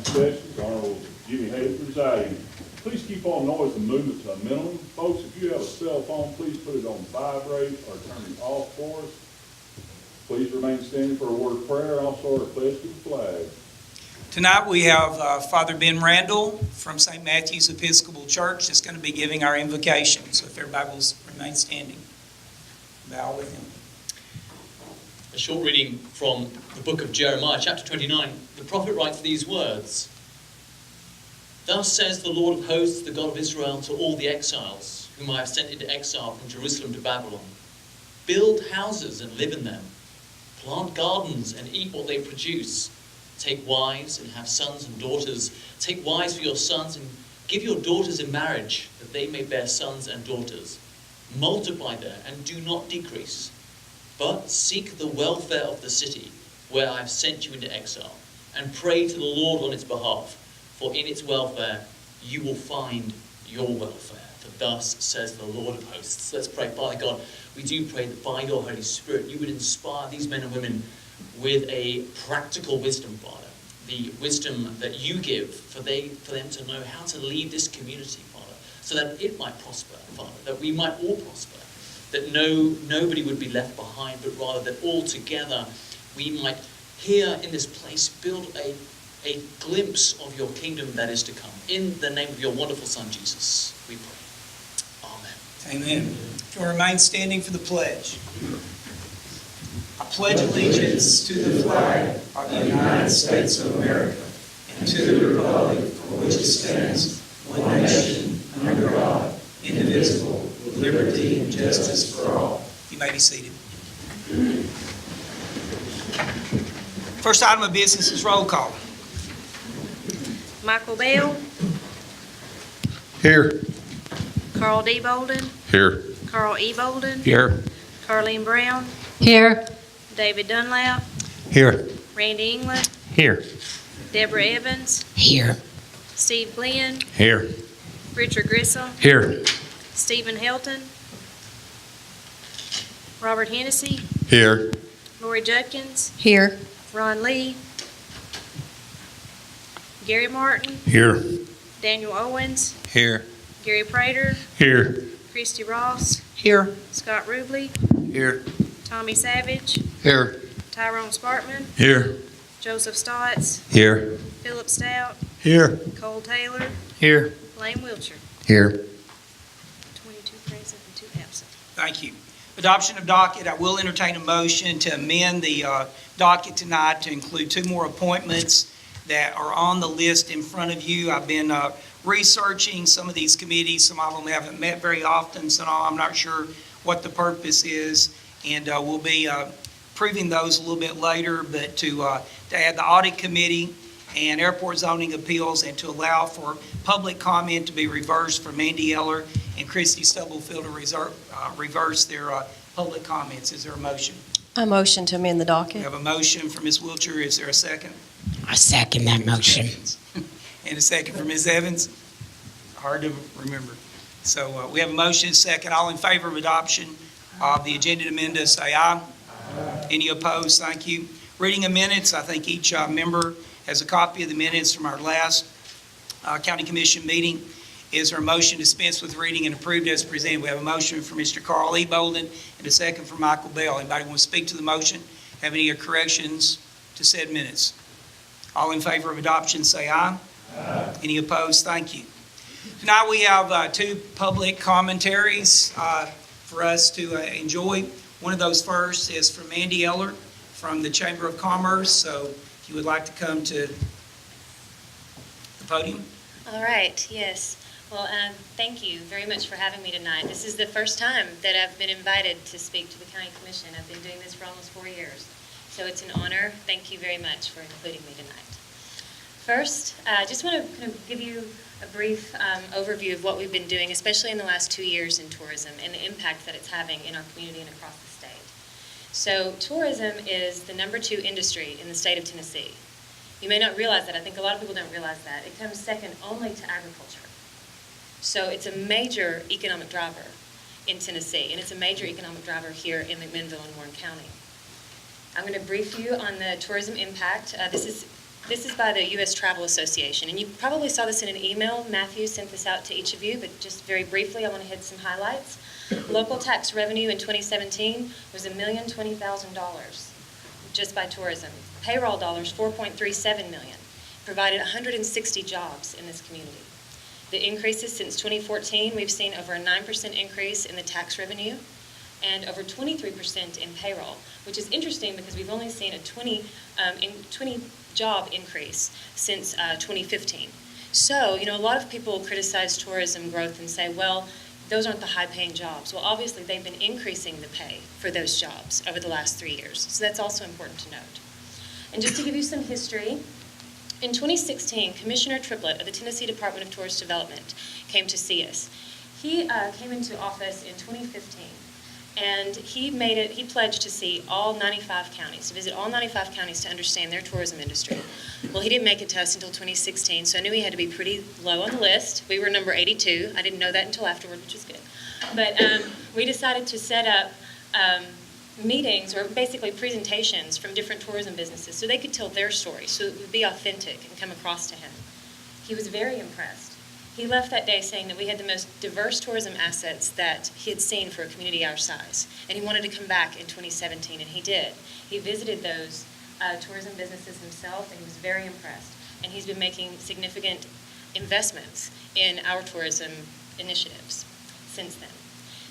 sessions, Honorable Jimmy Hayes presiding. Please keep all noise and movement to a minimum. Folks, if you have a cell phone, please put it on vibrate or turn it off for us. Please remain standing for a word of prayer, also a pledge to the flag. Tonight we have Father Ben Randall from St. Matthew's Episcopal Church that's going to be giving our invocation. So if everybody will remain standing, bow with him. A short reading from the book of Jeremiah, chapter 29. The prophet writes these words. Thus says the Lord of hosts, the God of Israel, to all the exiles, whom I have sent into exile from Jerusalem to Babylon. Build houses and live in them. Plant gardens and eat what they produce. Take wives and have sons and daughters. Take wives for your sons and give your daughters in marriage, that they may bear sons and daughters. Multiply there and do not decrease. But seek the welfare of the city where I have sent you into exile, and pray to the Lord on its behalf, for in its welfare you will find your welfare. For thus says the Lord of hosts. Let's pray. Father God, we do pray that by your Holy Spirit you would inspire these men and women with a practical wisdom, Father. The wisdom that you give for them to know how to lead this community, Father, so that it might prosper, Father, that we might all prosper, that nobody would be left behind, but rather that all together we might here in this place build a glimpse of your kingdom that is to come. In the name of your wonderful Son, Jesus, we pray. Amen. Amen. If you'll remain standing for the pledge. I pledge allegiance to the flag of the United States of America and to the republic for which it stands, one nation, under God, indivisible, with liberty and justice for all. You may be seated. First item of business is roll call. Michael Bell, Here. Carl D. Bolden, Here. Carl E. Bolden, Here. Carleen Brown, Here. David Dunlap, Here. Randy England, Here. Deborah Evans, Here. Steve Glenn, Here. Richard Grissom, Here. Stephen Helton, Robert Hennessy, Here. Lori Judkins, Here. Ron Lee, Gary Martin, Here. Daniel Owens, Here. Gary Prater, Here. Christy Ross, Here. Scott Rubley, Here. Tommy Savage, Here. Tyrone Sparkman, Here. Joseph Stotts, Here. Philip Stout, Here. Cole Taylor, Here. Blaine Wiltshire. Here. 22 present and 2 absent. Thank you. Adoption of docket. I will entertain a motion to amend the docket tonight to include 2 more appointments that are on the list in front of you. I've been researching some of these committees. Some of them haven't met very often, so I'm not sure what the purpose is. And we'll be proving those a little bit later, but to add the audit committee and airport zoning appeals, and to allow for public comment to be reversed for Mandy Eller and Christy Stubblefield to reverse their public comments. Is there a motion? A motion to amend the We docket. have a motion from Ms. Wiltshire. Is there a second? I second that motion. And a second from Ms. Evans? Hard to remember. So we have a motion, and a second. All in favor of adoption of the agenda amendment, say aye. Any opposed? Thank you. Reading of minutes, I think each member has a copy of the minutes from our last County Commission meeting. Is there a motion to dispense with reading and approved as presented? We have a motion from Mr. Carl E. Bolden and a second from Michael Bell. Anybody want to speak to the motion? Have any corrections to said minutes? All in favor of adoption, say aye. Aye. Any opposed? Thank you. Tonight we have 2 public commentaries for us to enjoy. One of those first is from Mandy Eller from the Chamber of Commerce. So if you would like to come to the podium. All right, yes. Well, thank you very much for having me tonight. This is the first time that I've been invited to speak to the County Commission. I've been doing this for almost 4 years. So it's an honor. Thank you very much for including me tonight. First, I just want to kind of give you a brief overview of what we've been doing, especially in the last 2 years in tourism, and the impact that it's having in our community and across the state. So tourism is the #2 industry in the state of Tennessee. You may not realize that. I think a lot of people don't realize that. It comes second only to agriculture. So it's a major economic driver in Tennessee, and it's a major economic driver here in McMinnville and Warren County. I'm going to brief you on the tourism impact. This is This is by the U.S. Travel Association, and you probably saw this in an email. Matthew sent this out to each of you, but just very briefly, I want to hit some highlights. Local tax revenue in 2017 was $1,020,000 just by tourism. Payroll dollars, $4.37 million. Provided 160 jobs in this community. The increases since 2014, we've seen over a 9% increase in the tax revenue and over 23% in payroll, which is interesting because we've only seen a 20 job increase since 2015. So, a lot of people criticize tourism growth and say, well, those aren't the high-paying jobs. Well, obviously, they've been increasing the pay for those jobs over the last 3 years. So that's also important to note. And just to give you some history, in 2016, Commissioner Triplett of the Tennessee Department of Tourist Development came to see us. He came into office in 2015, and he pledged to see all 95 counties, to visit all 95 counties to understand their tourism industry. Well, he didn't make it to us until 2016, so I knew he had to be pretty low on the list. We were number 82. I didn't know that until afterward, which was good. But we decided to set up meetings, or basically presentations from different tourism businesses so they could tell their story, so it would be authentic and come across to him. He was very impressed. He left that day saying that we had the most diverse tourism assets that he had seen for a community our size, and he wanted to come back in 2017, and he did. He visited those tourism businesses himself, and he was very impressed, and he's been making significant investments in our tourism initiatives since then.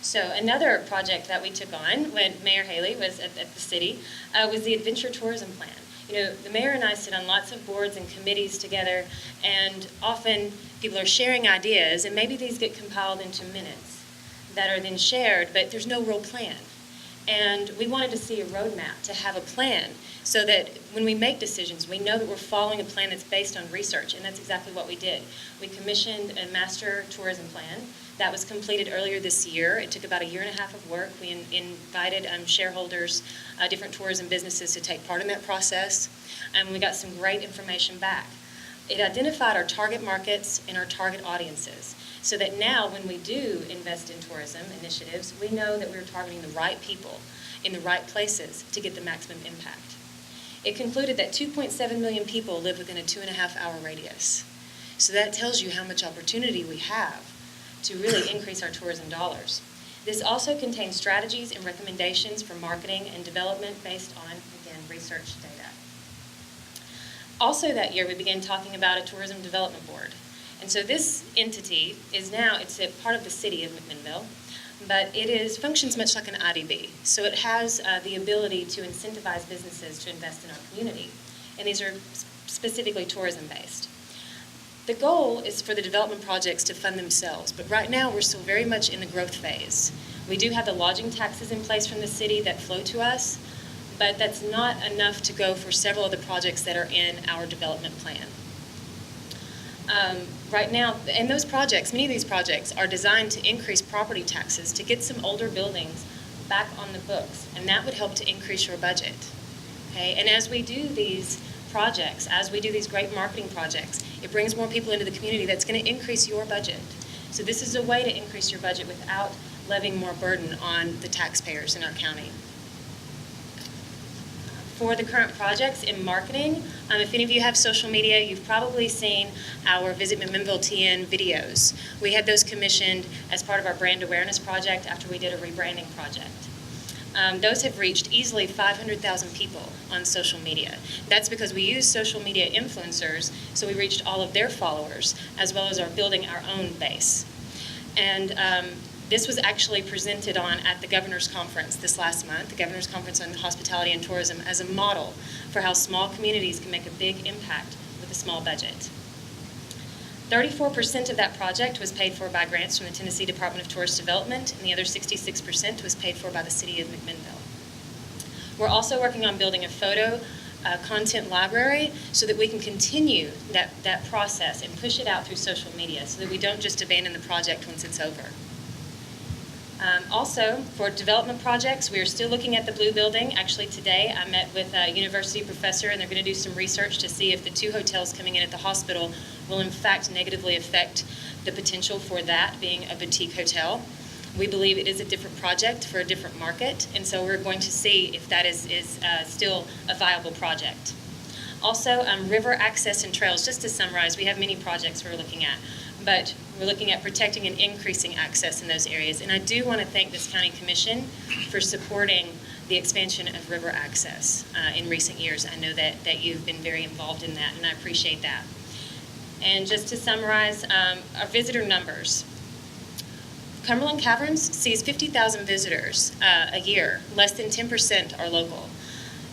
So another project that we took on when Mayor Haley was at the city was the Adventure Tourism Plan. The mayor and I sit on lots of boards and committees together, and often people are sharing ideas, and maybe these get compiled into minutes that are then shared, but there's no real plan. And we wanted to see a roadmap, to have a plan, so that when we make decisions, we know that we're following a plan that's based on research, and that's exactly what we did. We commissioned a master tourism plan that was completed earlier this year. It took about a year and a half of work. We invited shareholders, different tourism businesses to take part in that process, and we got some great information back. It identified our target markets and our target audiences, so that now when we do invest in tourism initiatives, we know that we're targeting the right people in the right places to get the maximum impact. It concluded that 2.7 million people live within a 2.5-hour radius. So that tells you how much opportunity we have to really increase our tourism dollars. This also contains strategies and recommendations for marketing and development based on, again, research data. Also that year, we began talking about a tourism development board. And so this entity is now, it's a part of the city of McMinnville, but it functions much like an IDB. So it has the ability to incentivize businesses to invest in our community. And these are specifically tourism-based. The goal is for the development projects to fund themselves, but right now we're still very much in the growth phase. We do have the lodging taxes in place from the city that flow to us, but that's not enough to go for several of the projects that are in our development plan. Right now, and those projects, many of these projects are designed to increase property taxes to get some older buildings back on the books, and that would help to increase your budget. Okay? And as we do these projects, as we do these great marketing projects, it brings more people into the community. That's going to increase your budget. So this is a way to increase your budget without levying more burden on the taxpayers in our county. For the current projects in marketing, if any of you have social media, you've probably seen our Visit McMinnville TN videos. We had those commissioned as part of our brand awareness project after we did a rebranding project. Those have reached easily 500,000 people on social media. That's because we use social media influencers, so we reached all of their followers, as well as building our own base. And this was actually presented on at the Governor's Conference this last month, the Governor's Conference on Hospitality and Tourism, as a model for how small communities can make a big impact with a small budget. 34% of that project was paid for by grants from the Tennessee Department of Tourist Development, and the other 66% was paid for by the city of McMinnville. We're also working on building a photo content library so that we can continue that process and push it out through social media so that we don't just abandon the project once it's over. Also, for development projects, we are still looking at the Blue Building. Actually, today I met with a university professor, and they're going to do some research to see if the 2 hotels coming in at the hospital will in fact negatively affect the potential for that being a boutique hotel. We believe it is a different project for a different market, and so we're going to see if that is still a viable project. Also, river access and trails, just to summarize, we have many projects we're looking at, but we're looking at protecting and increasing access in those areas. And I do want to thank this county commission for supporting the expansion of river access in recent years. I know that you've been very involved in that, and I appreciate that. And just to summarize, our visitor numbers. Cumberland Caverns sees 50,000 visitors a year. Less than 10% are local.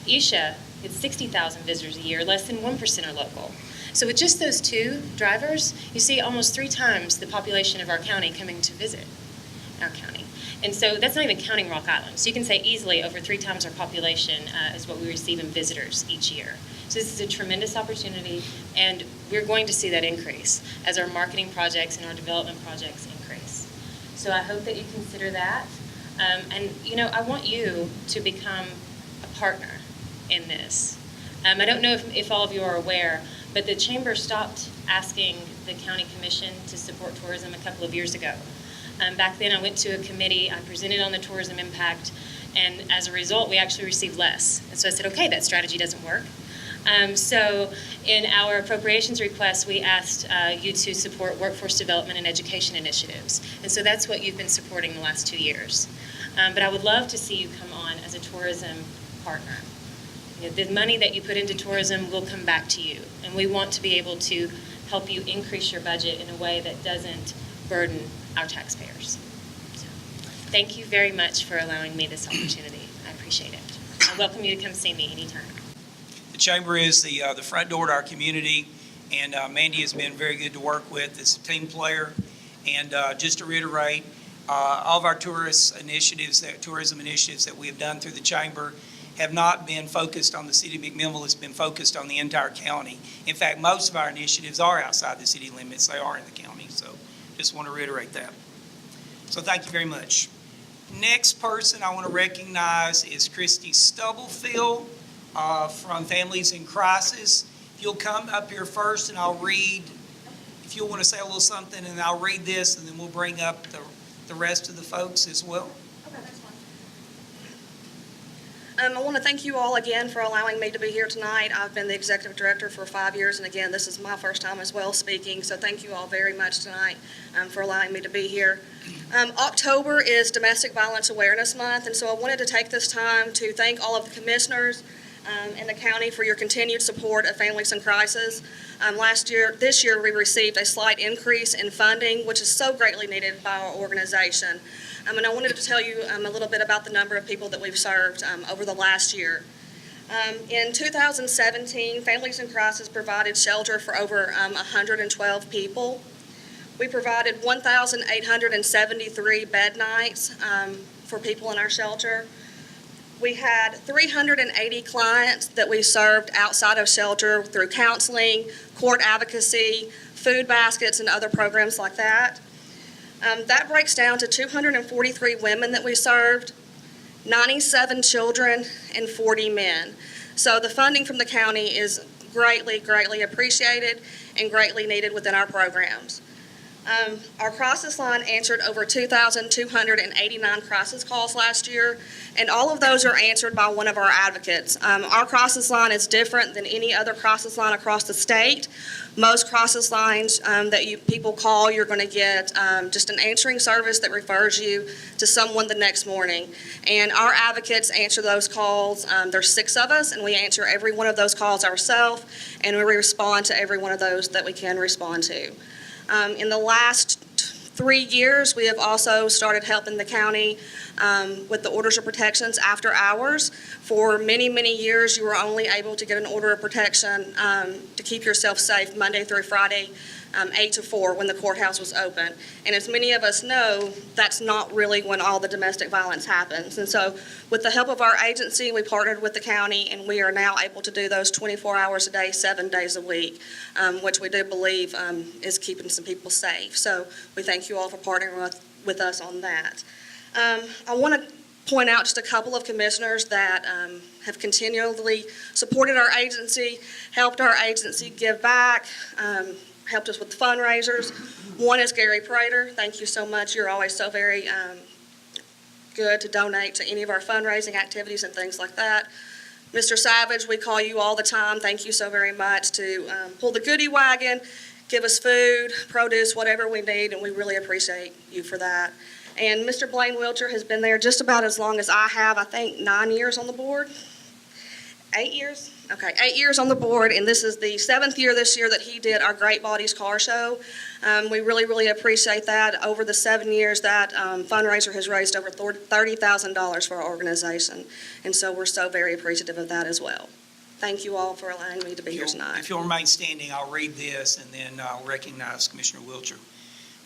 Isha gets 60,000 visitors a year. Less than 1% are local. So with just those two drivers, you see almost 3 times the population of our county coming to visit our county. And so that's not even counting Rock Island. So you can say easily over 3 times our population is what we receive in visitors each year. So this is a tremendous opportunity, and we're going to see that increase as our marketing projects and our development projects increase. So I hope that you consider that. And, you know, I want you to become a partner in this. I don't know if all of you are aware, but the Chamber stopped asking the County Commission to support tourism a couple of years ago. Back then, I went to a committee, I presented on the tourism impact, and as a result, we actually received less. And so I said, okay, that strategy doesn't work. So in our appropriations request, we asked you to support workforce development and education initiatives. And so that's what you've been supporting the last 2 years. But I would love to see you come on as a tourism partner. You know, the money that you put into tourism will come back to you. And we want to be able to help you increase your budget in a way that doesn't burden our taxpayers. So, thank you very much for allowing me this opportunity. I appreciate it. I welcome you to come see me anytime. The Chamber is the front door to our community, and Mandy has been very good to work with as a team player. And just to reiterate, all of our tourism initiatives that we have done through the Chamber have not been focused on the city of McMinnville. It's been focused on the entire county. In fact, most of our initiatives are outside the city limits. They are in the county, so just want to reiterate that. So thank you very much. Next person I want to recognize is Christy Stubblefield from Families in Crisis. If you'll come up here first and I'll read, if you'll want to say a little something, and I'll read this, and then we'll bring up the rest of the folks as well. Okay, that's fine. I want to thank you all again for allowing me to be here tonight. I've been the executive director for 5 years, and again, this is my first time as well speaking, so thank you all very much tonight for allowing me to be here. October is Domestic Violence Awareness Month, and so I wanted to take this time to thank all of the commissioners in the county for your continued support of Families in Crisis. This year, we received a slight increase in funding, which is so greatly needed by our organization. And I wanted to tell you a little bit about the number of people that we've served over the last year. In 2017, Families in Crisis provided shelter for over 112 people. We provided 1,873 bed nights for people in our shelter. We had 380 clients that we served outside of shelter through counseling, court advocacy, food baskets, and other programs like that. That breaks down to 243 women that we served, 97 children, and 40 men. So the funding from the county is greatly, greatly appreciated and greatly needed within our programs. Our crisis line answered over 2,289 crisis calls last year, and all of those are answered by one of our advocates. Our crisis line is different than any other crisis line across the state. Most crisis lines that people call, you're going to get just an answering service that refers you to someone the next morning. And our advocates answer those calls. There's 6 of us, and we answer every one of those calls ourselves, and we respond to every one of those that we can respond to. In the last 3 years, we have also started helping the county with the orders of protections after hours. For many, many years, you were only able to get an order of protection to keep yourself safe Monday through Friday, 8 to 4 when the courthouse was open. And as many of us know, that's not really when all the domestic violence happens. And so with the help of our agency, we partnered with the county, and we are now able to do those 24 hours a day, 7 days a week, which we do believe is keeping some people safe. So we thank you all for partnering with us on that. I want to point out just a couple of commissioners that have continually supported our agency, helped our agency give back, helped us with fundraisers. One is Gary Prater. Thank you so much. You're always so very good to donate to any of our fundraising activities and things like that. Mr. Savage, we call you all the time. Thank you so very much to pull the goodie wagon, give us food, produce, whatever we need, and we really appreciate you for that. And Mr. Blaine Wiltshire has been there just about as long as I have, I think 9 years on the board. 8 years? Okay, 8 years on the board, and this is the 7th year this year that he did our Great Bodies Car Show. We really, really appreciate that. Over the 7 years, that fundraiser has raised over $30,000 for our organization, and so we're so very appreciative of that as well. Thank you all for allowing me to be here tonight. If you'll remain standing, I'll read this, and then I'll recognize Commissioner Wiltshire.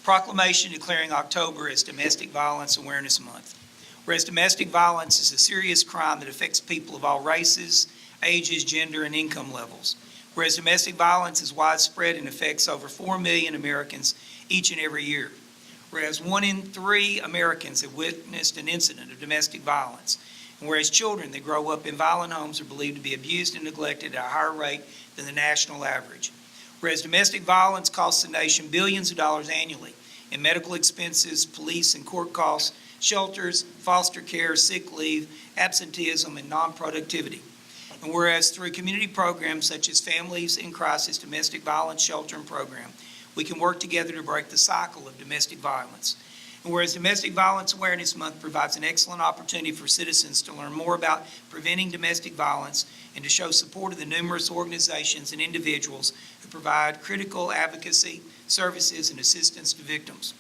Proclamation declaring October as Domestic Violence Awareness Month. Whereas domestic violence is a serious crime that affects people of all races, ages, gender, and income levels. Whereas domestic violence is widespread and affects over 4 million Americans each and every year. Whereas 1 in 3 Americans have witnessed an incident of domestic violence. And whereas children that grow up in violent homes are believed to be abused and neglected at a higher rate than the national average. Whereas domestic violence costs the nation billions of dollars annually in medical expenses, police and court costs, shelters, foster care, sick leave, absenteeism, and non-productivity. And whereas through community programs such as Families in Crisis Domestic Violence Shelter and Program, we can work together to break the cycle of domestic violence. And whereas Domestic Violence Awareness Month provides an excellent opportunity for citizens to learn more about preventing domestic violence and to show support of the numerous organizations and individuals who provide critical advocacy, services, and assistance to victims.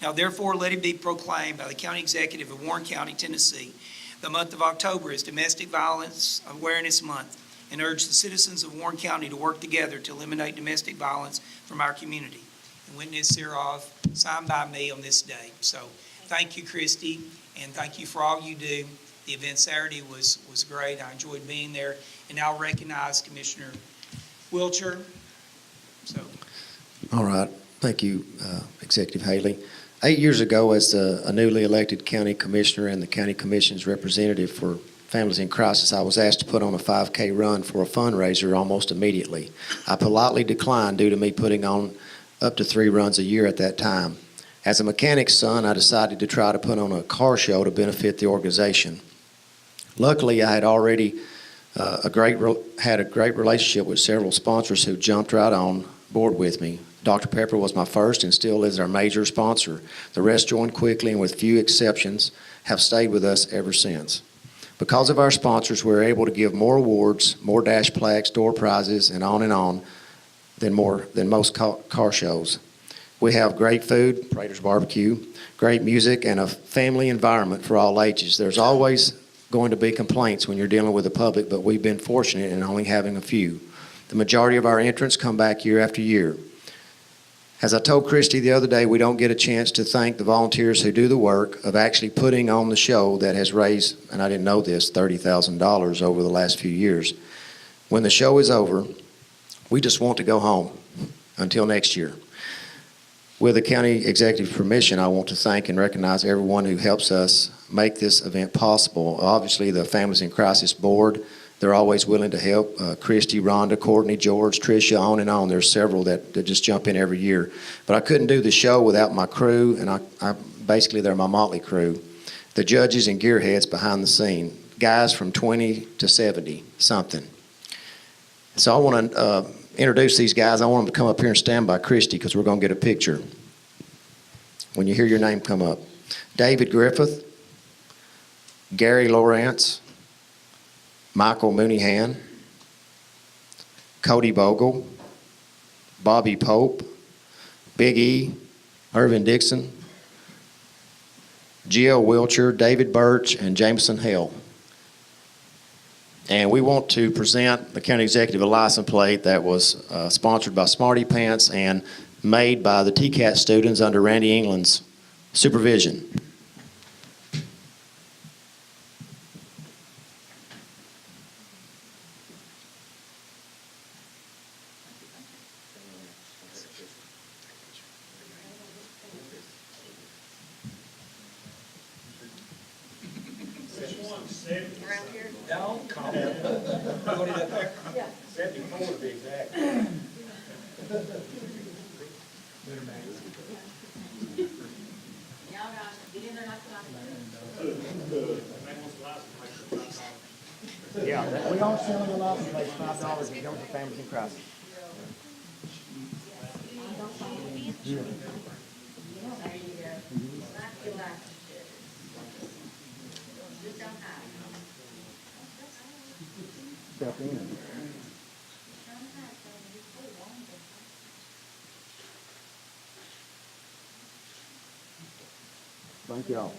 Now therefore, let it be proclaimed by the County Executive of Warren County, Tennessee, the month of October is Domestic Violence Awareness Month, and urge the citizens of Warren County to work together to eliminate domestic violence from our community. And witness thereof, signed by me on this day. So thank you, Christy, and thank you for all you do. The event Saturday was great. I enjoyed being there. And I'll recognize Commissioner Wiltshire. So. All right. Thank you, Executive Haley. 8 years ago, as a newly elected county commissioner and the county commission's representative for Families in Crisis, I was asked to put on a 5K run for a fundraiser almost immediately. I politely declined due to me putting on up to 3 runs a year at that time. As a mechanic's son, I decided to try to put on a car show to benefit the organization. Luckily, I had already had a great relationship with several sponsors who jumped right on board with me. Dr. Pepper was my first and still is our major sponsor. The rest joined quickly and with few exceptions have stayed with us ever since. Because of our sponsors, we're able to give more awards, more dash plaques, door prizes, and on than most car shows. We have great food, Prater's Barbecue, great music, and a family environment for all ages. There's always going to be complaints when you're dealing with the public, but we've been fortunate in only having a few. The majority of our entrants come back year after year. As I told Christy the other day, we don't get a chance to thank the volunteers who do the work of actually putting on the show that has raised, and I didn't know this, $30,000 over the last few years. When the show is over, we just want to go home until next year. With the county executive's permission, I want to thank and recognize everyone who helps us make this event possible. Obviously, the Families in Crisis Board, they're always willing to help. Christy, Rhonda, Courtney, George, Tricia, on and on. There's several that just jump in every year. But I couldn't do the show without my crew, and I basically they're my motley crew. The judges and gearheads behind the scene, guys from 20 to 70 something. So I want to introduce these guys. I want them to come up here and stand by Christy because we're going to get a picture when you hear your name come up. David Griffith, Gary Lawrence, Michael Mooneyhan, Cody Bogle, Bobby Pope, Big E, Irvin Dixon, Gio Wiltshire, David Birch, and Jameson Hill. And we want to present the County Executive a license plate that was sponsored by Smarty Pants and made by the TCAT students under Randy England's supervision. Around here? No, come on. Put it up there. 74 to be exact. Yeah, we all sell them up and raise $5 and go to families in crisis. Step in. Thank you all.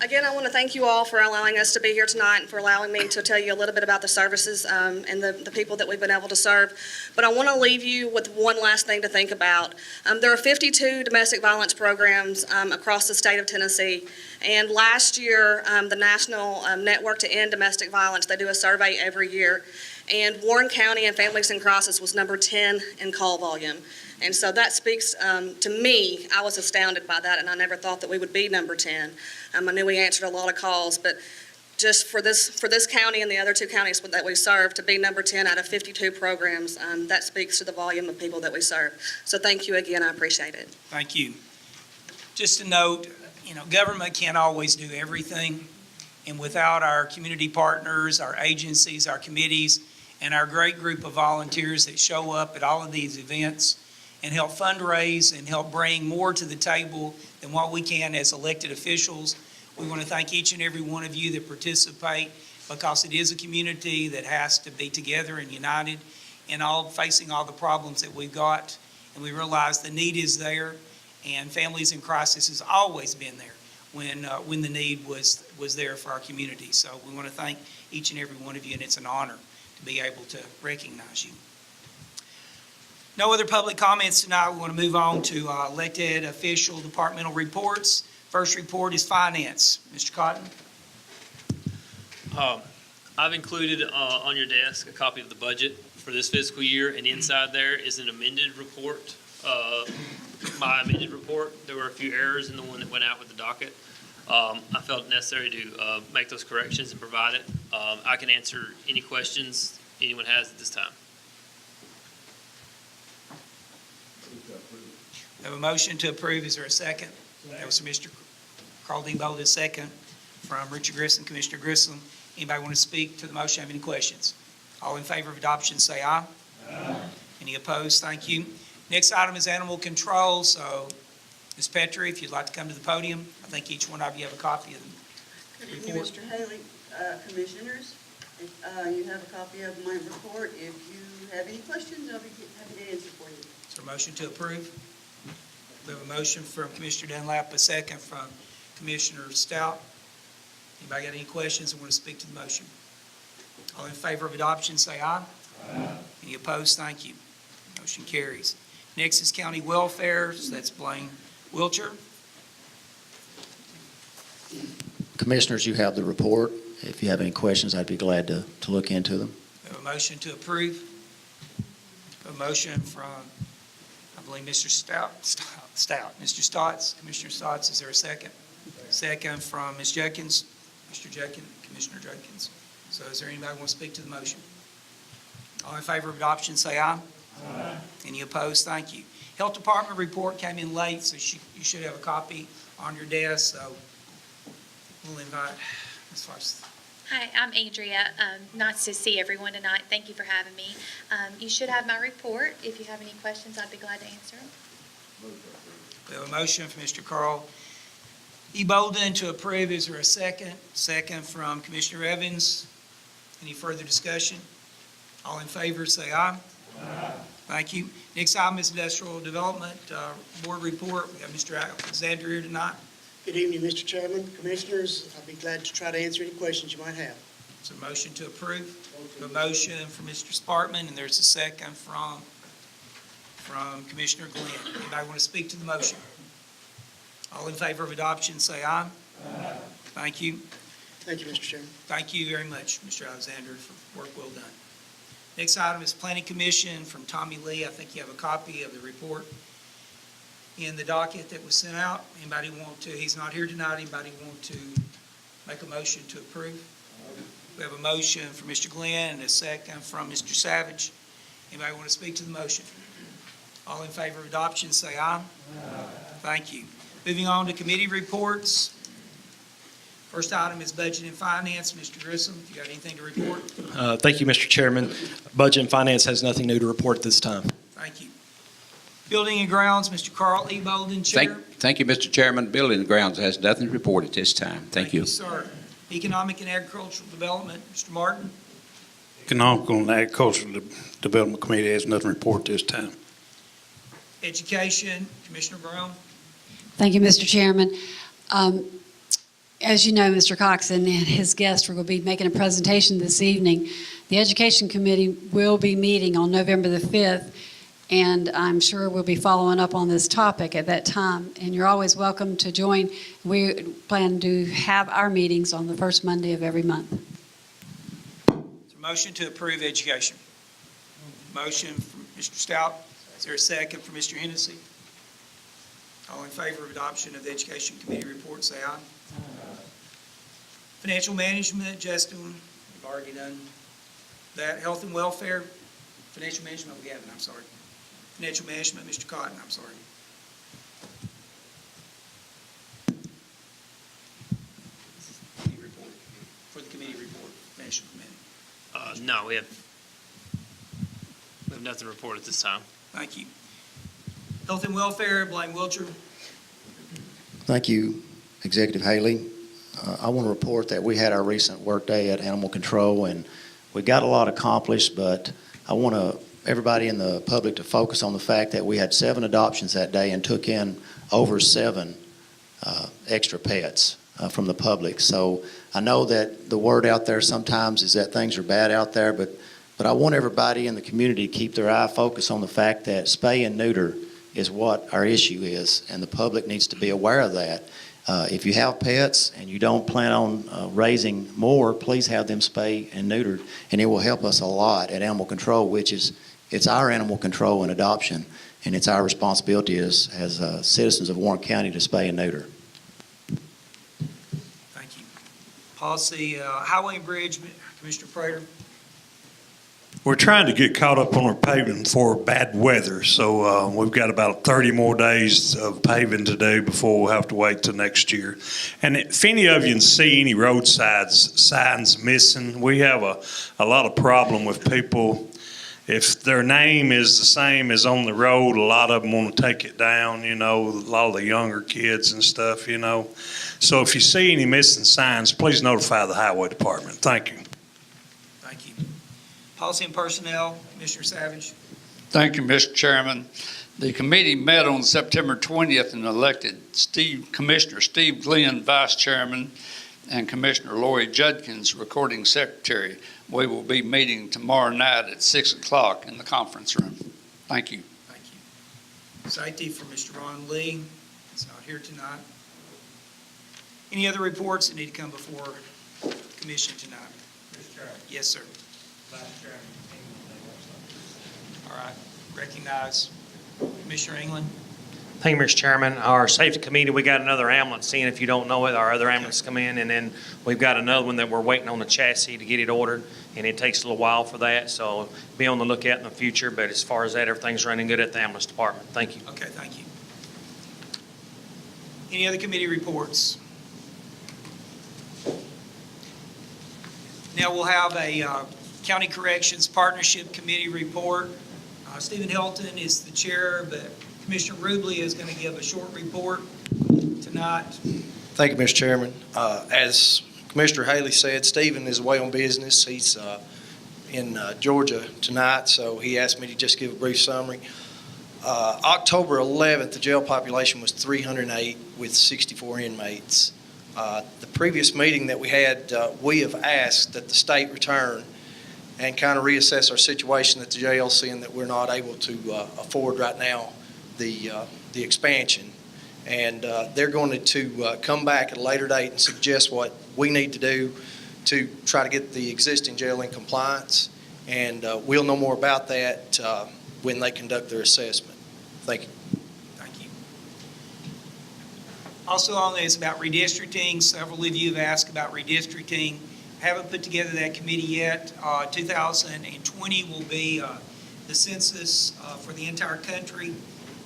Again, I want to thank you all for allowing us to be here tonight and for allowing me to tell you a little bit about the services and the people that we've been able to serve. But I want to leave you with one last thing to think about. There are 52 domestic violence programs across the state of Tennessee. And last year, the National Network to End Domestic Violence, they do a survey every year. And Warren County and Families in Crisis was number 10 in call volume. And so that speaks to me. I was astounded by that, and I never thought that we would be number 10. I knew we answered a lot of calls, but just for this county and the other two counties that we serve to be number 10 out of 52 programs, that speaks to the volume of people that we serve. So thank you again. I appreciate it. Thank you. Just a note, government can't always do everything. And without our community partners, our agencies, our committees, and our great group of volunteers that show up at all of these events and help fundraise and help bring more to the table than what we can as elected officials, we want to thank each and every one of you that participate, because it is a community that has to be together and united and all facing all the problems that we've got. And we realize the need is there, and Families in Crisis has always been there when the need was there for our community. So we want to thank each and every one of you, and it's an honor to be able to recognize you. No other public comments tonight. We want to move on to elected official departmental reports. First report is finance. Mr. Cotton. I've included on your desk a copy of the budget for this fiscal year, and inside there is an amended report, my amended report. There were a few errors in the one that went out with the docket. I felt it necessary to make those corrections and provide it. I can answer any questions anyone has at this time. We have a motion to approve. Is there a second? That was from Mr. Carl D. Bolden, second from Richard Grissom, Commissioner Grissom. Anybody want to speak to the motion? Have any questions? All in favor of adoption, say aye. Aye. Any opposed? Thank you. Next item is animal control. So, Ms. Petrie, if you'd like to come to the podium, I think each one of you have a copy of the Good evening, Mr. Haley, Commissioners. You have a copy of my report. If you have any questions, I'll be happy to answer for you. Is there a motion to approve? We have a motion from Commissioner Dunlap, a second from Commissioner Stout. Anybody got any questions and want to speak to the motion? All in favor of adoption, say aye. Aye. Any opposed? Thank you. Motion carries. Next is county welfare. So that's Blaine Wiltshire. Commissioners, you have the report. If you have any questions, I'd be glad to look into them. We have a motion to approve. A motion from, I believe, Mr. Stout. Mr. Stotts. Commissioner Stotts, is there a second? Second from Ms. Judkins. Mr. Judkins, Commissioner Judkins. So is there anybody who wants to speak to the motion? All in favor of adoption, say aye. Aye. Any opposed? Thank you. Health Department report came in late, so you should have a copy on your desk. So we'll invite Ms. Farsi. Hi, I'm Andrea. Nice to see everyone tonight. Thank you for having me. You should have my report. If you have any questions, I'd be glad to answer them. We have a motion from Mr. Carl E. Bolden to approve. Is there a second? Second from Commissioner Evans. Any further discussion? All in favor, say aye. Aye. Thank you. Next item is Industrial Development Board report. We have Mr. Alexander here tonight. Good evening, Mr. Chairman, Commissioners. I'll be glad to try to answer any questions you might have. Is there a motion to approve? A motion from Mr. Spartman, and there's a second from Commissioner Glenn. Anybody want to speak to the motion? All in favor of adoption, say aye. Aye. Thank you. Thank you, Mr. Chairman. Thank you very much, Mr. Alexander, for work well done. Next item is Planning Commission from Tommy Lee. I think you have a copy of the report in the docket that was sent out. Anybody want to, he's not here tonight, anybody want to make a motion to approve? We We have a motion from Mr. Glenn and a second from Mr. Savage. Anybody want to speak to the motion? All in favor of adoption, say aye. Thank you. Moving on to committee reports. First item is Budget and Finance. Mr. Grissom, if you got anything to report? Thank you, Mr. Chairman. Budget and Finance has nothing new to report at this time. Thank you. Building and Grounds, Mr. Carl E. Bolden, Chair. Thank you, Mr. Chairman. Building and Grounds has nothing to report at this time. Thank you. Sir. Economic and Agricultural Development, Mr. Martin. Economical and Agricultural Development Committee has nothing to report this time. Education, Commissioner Brown. Thank you, Mr. Chairman. As you know, Mr. Coxon and his guests are going to be making a presentation this evening. The Education Committee will be meeting on November the 5th, and I'm sure we'll be following up on this topic at that time. And you're always welcome to join. We plan to have our meetings on the first Monday of every month. Motion to approve education. Motion from Mr. Stout. Is there a second from Mr. Hennessy? All in favor of adoption of the Education Committee report, say aye. Financial Management, Justin, we've already done that. Health and Welfare, Financial Management, we haven't, I'm sorry. Financial Management, Mr. Cotton, I'm sorry. For the committee report, Financial Committee. No, we have nothing to report at this time. Thank you. Health and Welfare, Blaine Wiltshire. Thank you, Executive Haley. I want to report that we had our recent work day at Animal Control, and we got a lot accomplished, but I want everybody in the public to focus on the fact that we had 7 adoptions that day and took in over 7 extra pets from the public. So I know that the word out there sometimes is that things are bad out there, but I want everybody in the community to keep their eye focused on the fact that spay and neuter is what our issue is, and the public needs to be aware of that. If you have pets and you don't plan on raising more, please have them spayed and neutered, and it will help us a lot at Animal Control, which is, it's our animal control and adoption, and it's our responsibility as citizens of Warren County to spay and neuter. Thank you. Policy, Highway and Bridge, Commissioner Prater. We're trying to get caught up on our paving for bad weather, so we've got about 30 more days of paving to do before we'll have to wait till next year. And if any of you see any roadside signs missing, we have a lot of problem with people. If their name is the same as on the road, a lot of them want to take it down, you know, a lot of the younger kids and stuff, you know. So if you see any missing signs, please notify the Highway Department. Thank you. Thank you. Policy and Personnel, Commissioner Savage. Thank you, Mr. Chairman. The committee met on September 20th and elected Commissioner Steve Glenn, Vice Chairman, and Commissioner Lori Judkins, Recording Secretary. We will be meeting tomorrow night at 6 o'clock in the conference room. Thank you. Thank you. Safety for Mr. Ron Lee. He's not here tonight. Any other reports that need to come before the commission tonight? Mr. Chairman. Yes, sir. Vice Chairman. All right. Recognize Commissioner England. Thank you, Mr. Chairman. Our safety committee, we got another ambulance in. If you don't know it, our other ambulance come in, and then we've got another one that we're waiting on the chassis to get it ordered, and it takes a little while for that, so be on the lookout in the future. But as far as that, everything's running good at the ambulance department. Thank you. Okay, thank you. Any other committee reports? Now we'll have a County Corrections Partnership Committee report. Stephen Helton is the chair, but Commissioner Rubley is going to give a short report tonight. Thank you, Mr. Chairman. As Commissioner Haley said, Stephen is away on business. He's in Georgia tonight, so he asked me to just give a brief summary. October 11th, the jail population was 308 with 64 inmates. The previous meeting that we had, we have asked that the state return and kind of reassess our situation at the jail, seeing that we're not able to afford right now the expansion. And they're going to come back at a later date and suggest what we need to do to try to get the existing jail in compliance. And we'll know more about that when they conduct their assessment. Thank you. Thank you. Also on this about redistricting, several of you have asked about redistricting. haven't put together that committee yet. 2020 will be the census for the entire country,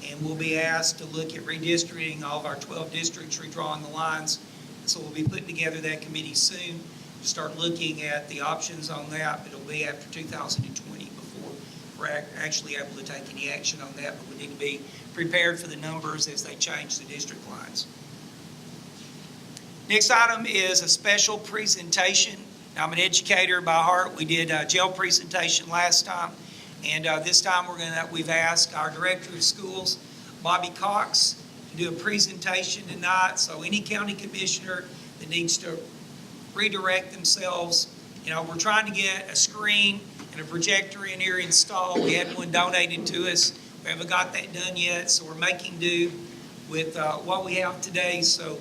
and we'll be asked to look at redistricting all of our 12 districts, redrawing the lines. So we'll be putting together that committee soon to start looking at the options on that, but it'll be after 2020 before we're actually able to take any action on that, but we need to be prepared for the numbers as they change the district lines. Next item is a special presentation. I'm an educator by heart. We did a jail presentation last time, and this time we've asked our director of schools, Bobby Cox, to do a presentation tonight. So any county commissioner that needs to redirect themselves, we're trying to get a screen and a projector in here installed. We had one donated to us. We haven't got that done yet, so we're making do with what we have today. So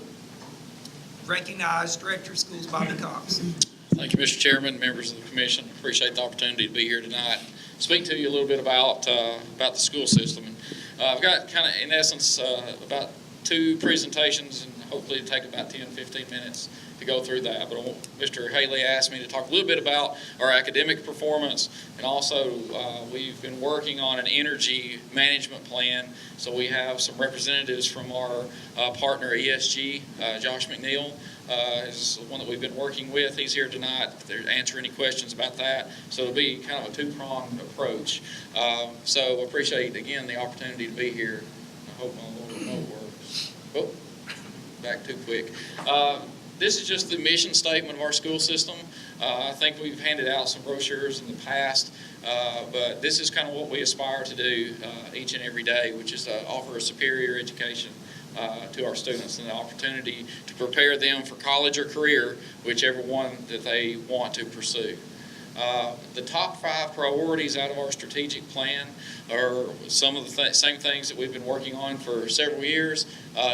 recognize Director of Schools Bobby Cox. Thank you, Mr. Chairman, members of the commission. Appreciate the opportunity to be here tonight. Speak to you a little bit about the school system. I've got kind of, in essence, about 2 presentations, and hopefully it'll take about 10, 15 minutes to go through that. But Mr. Haley asked me to talk a little bit about our academic performance, and also we've been working on an energy management plan. So we have some representatives from our partner ESG, Josh McNeil is the one that we've been working with. He's here tonight to answer any questions about that. So it'll be kind of a 2-pronged approach. So I appreciate, again, the opportunity to be here. I hope my little remote works. Oh, back too quick. This is just the mission statement of our school system. I think we've handed out some brochures in the past, but this is kind of what we aspire to do each and every day, which is to offer a superior education to our students and the opportunity to prepare them for college or career, whichever one that they want to pursue. The top 5 priorities out of our strategic plan are some of the same things that we've been working on for several years.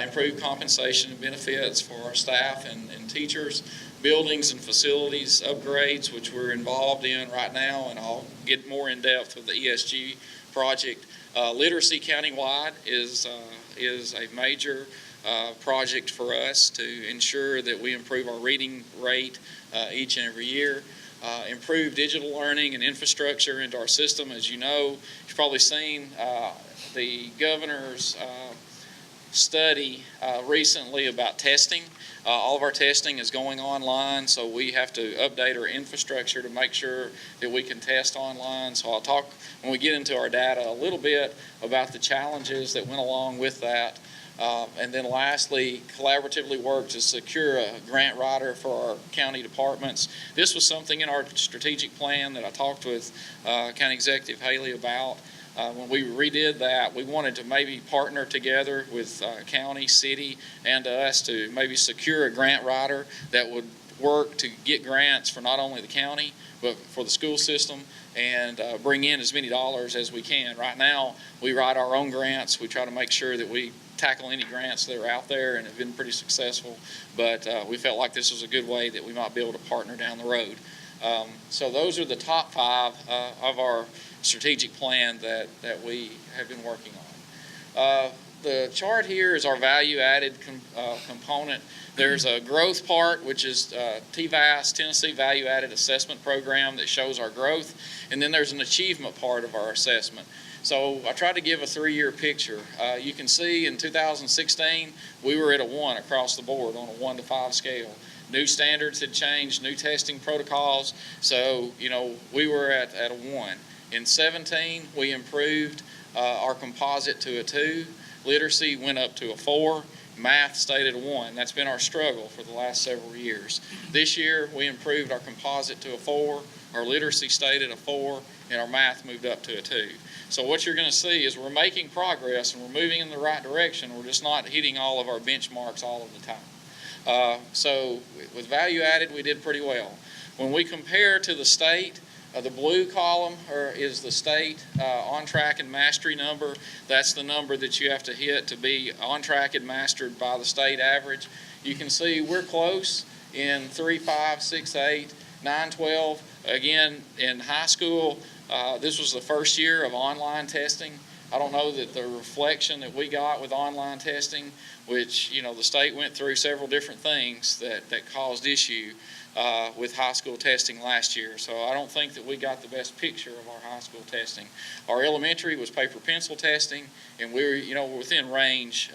Improved compensation and benefits for our staff and teachers, buildings and facilities upgrades, which we're involved in right now, and I'll get more in depth with the ESG project. Literacy countywide is a major project for us to ensure that we improve our reading rate each and every year. Improve digital learning and infrastructure into our system. As you know, you've probably seen the governor's study recently about testing. All of our testing is going online, so we have to update our infrastructure to make sure that we can test online. So I'll talk, when we get into our data, a little bit about the challenges that went along with that. And then lastly, collaboratively work to secure a grant writer for our county departments. This was something in our strategic plan that I talked with County Executive Haley about. When we redid that, we wanted to maybe partner together with county, city, and us to maybe secure a grant writer that would work to get grants for not only the county, but for the school system, and bring in as many dollars as we can. Right now, we write our own grants. We try to make sure that we tackle any grants that are out there, and have been pretty successful, but we felt like this was a good way that we might be able to partner down the road. So those are the top 5 of our strategic plan that we have been working on. The chart here is our value-added component. There's a growth part, which is TVAS, Tennessee Value-Added Assessment Program, that shows our growth, and then there's an achievement part of our assessment. So I tried to give a 3-year picture. You can see in 2016, we were at a 1 across the board on a 1 to 5 scale. New standards had changed, new testing protocols, so we were at a 1. In 17, we improved our composite to a 2. Literacy went up to a 4. Math stayed at a 1. That's been our struggle for the last several years. This year, we improved our composite to a 4. Our literacy stayed at a 4, and our math moved up to a 2. So what you're going to see is we're making progress and we're moving in the right direction. We're just not hitting all of our benchmarks all of the time. So with value added, we did pretty well. When we compare to the state, the blue column is the state on track and mastery number. That's the number that you have to hit to be on track and mastered by the state average. You can see we're close in 3, 5, 6, 8, 9, 12. Again, in high school, this was the first year of online testing. I don't know that the reflection that we got with online testing, which, the state went through several different things that caused issue with high school testing last year. So I don't think that we got the best picture of our high school testing. Our elementary was paper pencil testing, and we're within range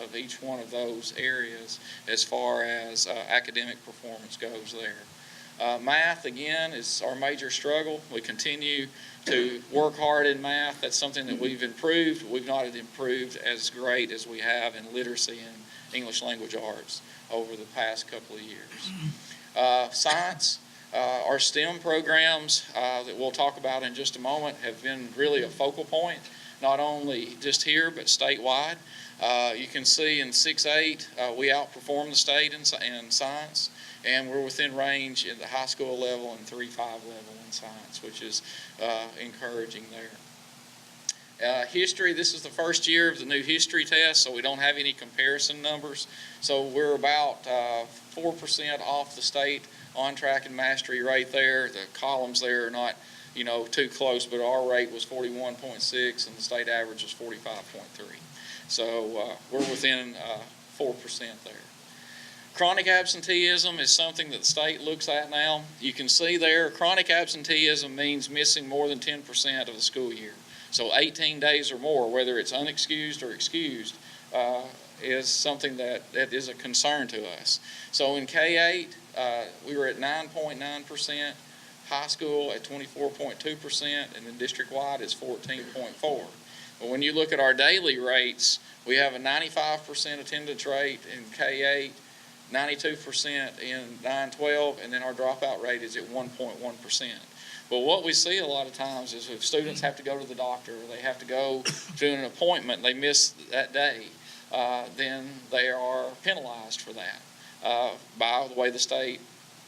of each one of those areas as far as academic performance goes there. Math, again, is our major struggle. We continue to work hard in math. That's something that we've improved. We've not improved as great as we have in literacy and English language arts over the past couple of years. Science, our STEM programs that we'll talk about in just a moment have been really a focal point, not only just here but statewide. You can see in 6-8 we outperform the state in science, and we're within range at the high school level and 3-5 level in science, which is encouraging there. History, this is the first year of the new history test, so we don't have any comparison numbers. So we're about 4% off the state on track and mastery right there. The columns there are not, too close, but our rate was 41.6 and the state average was 45.3. So we're within 4% there. Chronic absenteeism is something that the state looks at now. You can see there, chronic absenteeism means missing more than 10% of the school year. So 18 days or more, whether it's unexcused or excused, is something that is a concern to us. So in K-8, we were at 9.9%, high school at 24.2%, and then district-wide is 14.4%. But when you look at our daily rates, we have a 95% attendance rate in K-8, 92% in 9-12, and then our dropout rate is at 1.1%. But what we see a lot of times is if students have to go to the doctor, or they have to go to an appointment, they miss that day, then they are penalized for that by the way the state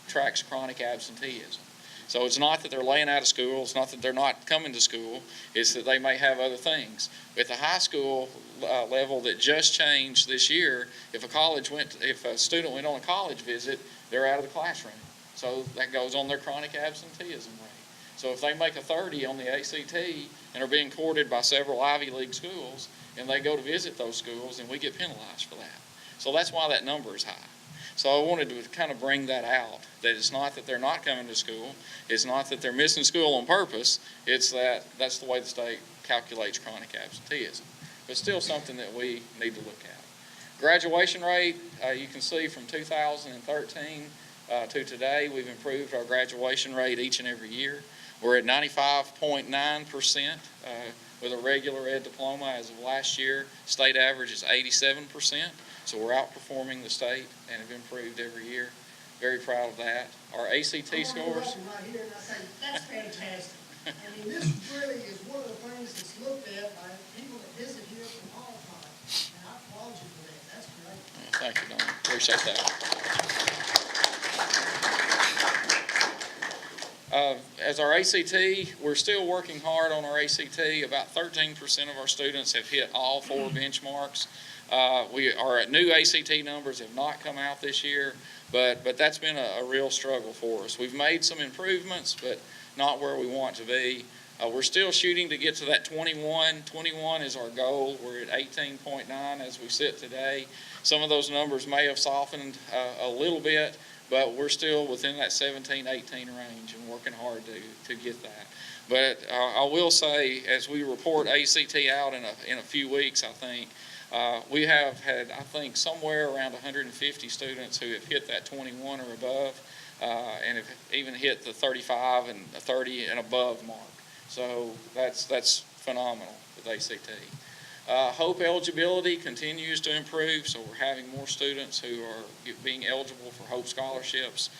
tracks chronic absenteeism. So it's not that they're laying out of school, it's not that they're not coming to school, it's that they may have other things. At the high school level that just changed this year, if a student went on a college visit, they're out of the classroom. So that goes on their chronic absenteeism rate. So if they make a 30 on the ACT and are being courted by several Ivy League schools, and they go to visit those schools, then we get penalized for that. So that's why that number is high. So I wanted to kind of bring that out, that it's not that they're not coming to school, it's not that they're missing school on purpose, it's that that's the way the state calculates chronic absenteeism. But still something that we need to look at. Graduation rate, you can see from 2013 to today, we've improved our graduation rate each and every year. We're at 95.9% with a regular ed diploma as of last year. State average is 87%, so we're outperforming the state and have improved every year. Very proud of that. Our ACT scores. Right here, and I say, that's fantastic. I mean, this really is one of the things that's looked at by people that visit here from all times, and I applaud you for that. That's great. Thank you, Don. Appreciate that. As our ACT, we're still working hard on our ACT. About 13% of our students have hit all 4 benchmarks. Our new ACT numbers have not come out this year, but that's been a real struggle for us. We've made some improvements, but not where we want to be. We're still shooting to get to that 21. 21 is our goal. We're at 18.9 as we sit today. Some of those numbers may have softened a little bit, but we're still within that 17, 18 range and working hard to get that. But I will say, as we report ACT out in a few weeks, I think, we have had, I think, somewhere around 150 students who have hit that 21 or above, and have even hit the 35 and 30 and above mark. So that's phenomenal with ACT. Hope eligibility continues to improve, so we're having more students who are being eligible for Hope scholarships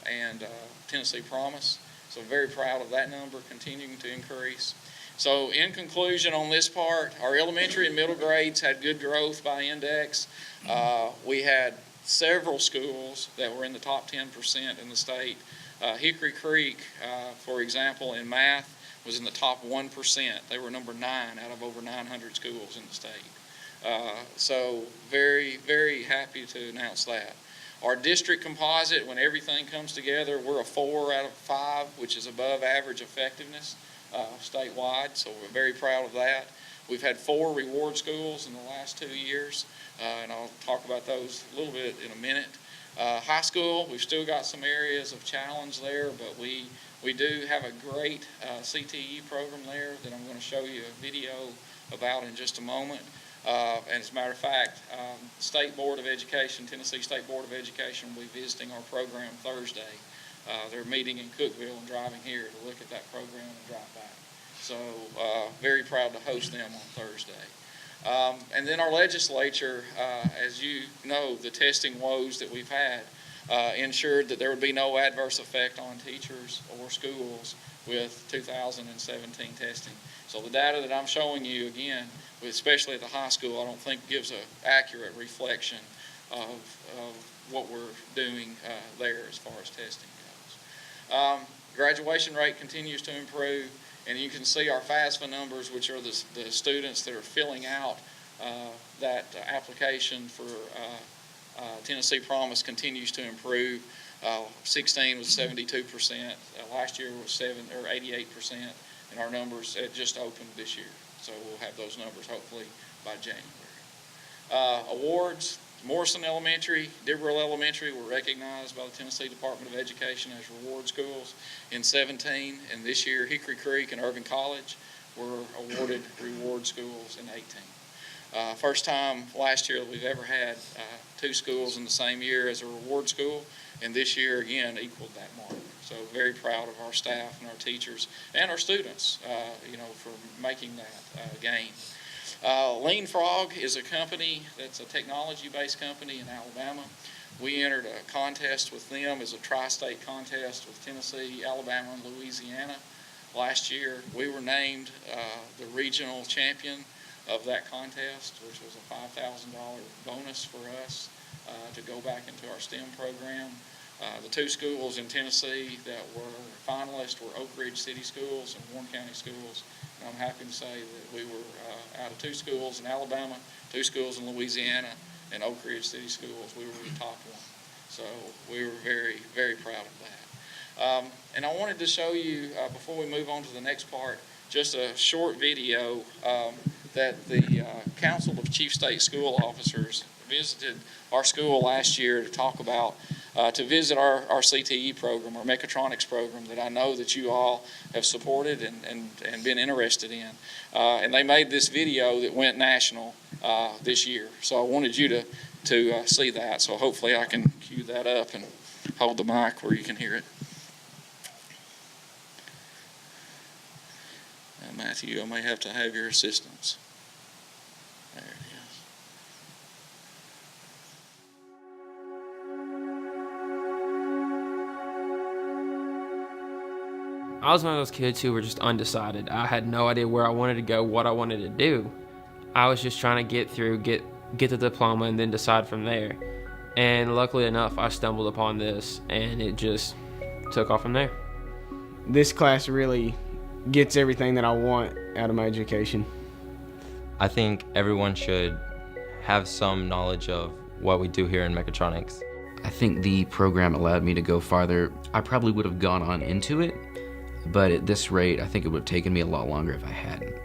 and Tennessee Promise. So very proud of that number continuing to increase. So in conclusion on this part, our elementary and middle grades had good growth by index. We had several schools that were in the top 10% in the state. Hickory Creek, for example, in math, was in the top 1%. They were number 9 out of over 900 schools in the state. So very, very happy to announce that. Our district composite, when everything comes together, we're a 4 out of 5, which is above average effectiveness statewide, so we're very proud of that. We've had 4 reward schools in the last 2 years, and I'll talk about those a little bit in a minute. High school, we've still got some areas of challenge there, but we do have a great CTE program there that I'm going to show you a video about in just a moment. And as a matter of fact, State Board of Education, Tennessee State Board of Education will be visiting our program Thursday. They're meeting in Cookeville and driving here to look at that program and drive back. So very proud to host them on Thursday. And then our legislature, as you know, the testing woes that we've had ensured that there would be no adverse effect on teachers or schools with 2017 testing. So the data that I'm showing you, again, especially at the high school, I don't think gives an accurate reflection of what we're doing there as far as testing goes. Graduation rate continues to improve, and you can see our FAFSA numbers, which are the students that are filling out that application for Tennessee Promise, continues to improve. 16 was 72%. Last year was 88%, and our numbers had just opened this year. So we'll have those numbers hopefully by January. Awards, Morrison Elementary, Dibberell Elementary were recognized by the Tennessee Department of Education as reward schools in 17, and this year Hickory Creek and Irving College were awarded reward schools in 18. First time last year that we've ever had 2 schools in the same year as a reward school, and this year again equaled that mark. So very proud of our staff and our teachers and our students, for making that gain. Lean Frog is a company that's a technology-based company in Alabama. We entered a contest with them as a tri-state contest with Tennessee, Alabama, and Louisiana. Last year, we were named the regional champion of that contest, which was a $5,000 bonus for us to go back into our STEM program. The 2 schools in Tennessee that were finalists were Oak Ridge City Schools and Warren County Schools. And I'm happy to say that we were out of 2 schools in Alabama, 2 schools in Louisiana, and Oak Ridge City Schools, we were the top one. So we were very, very proud of that. And I wanted to show you, before we move on to the next part, just a short video that the Council of Chief State School Officers visited our school last year to talk about, to visit our CTE program, our mechatronics program that I know that you all have supported and been interested in. And they made this video that went national this year. So I wanted you to see that. So hopefully I can cue that up and hold the mic where you can hear it. Matthew, I may have to have your assistance. There it is. I was one of those kids who were just undecided. I had no idea where I wanted to go, what I wanted to do. I was just trying to get through, get the diploma, and then decide from there. And luckily enough, I stumbled upon this, and it just took off from there. This class really gets everything that I want out of my education. I think everyone should have some knowledge of what we do here in mechatronics. I think the program allowed me to go farther. I probably would have gone on into it, but at this rate, I think it would have taken me a lot longer if I hadn't.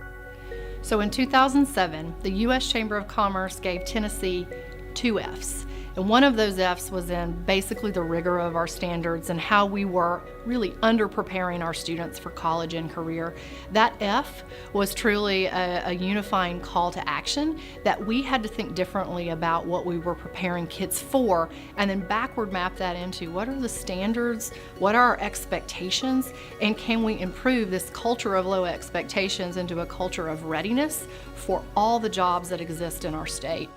So in 2007, the U.S. Chamber of Commerce gave Tennessee 2 Fs. And one of those Fs was in basically the rigor of our standards and how we were really under-preparing our students for college and career. That F was truly a unifying call to action that we had to think differently about what we were preparing kids for, and then backward map that into what are the standards, what are our expectations, and can we improve this culture of low expectations into a culture of readiness for all the jobs that exist in our state.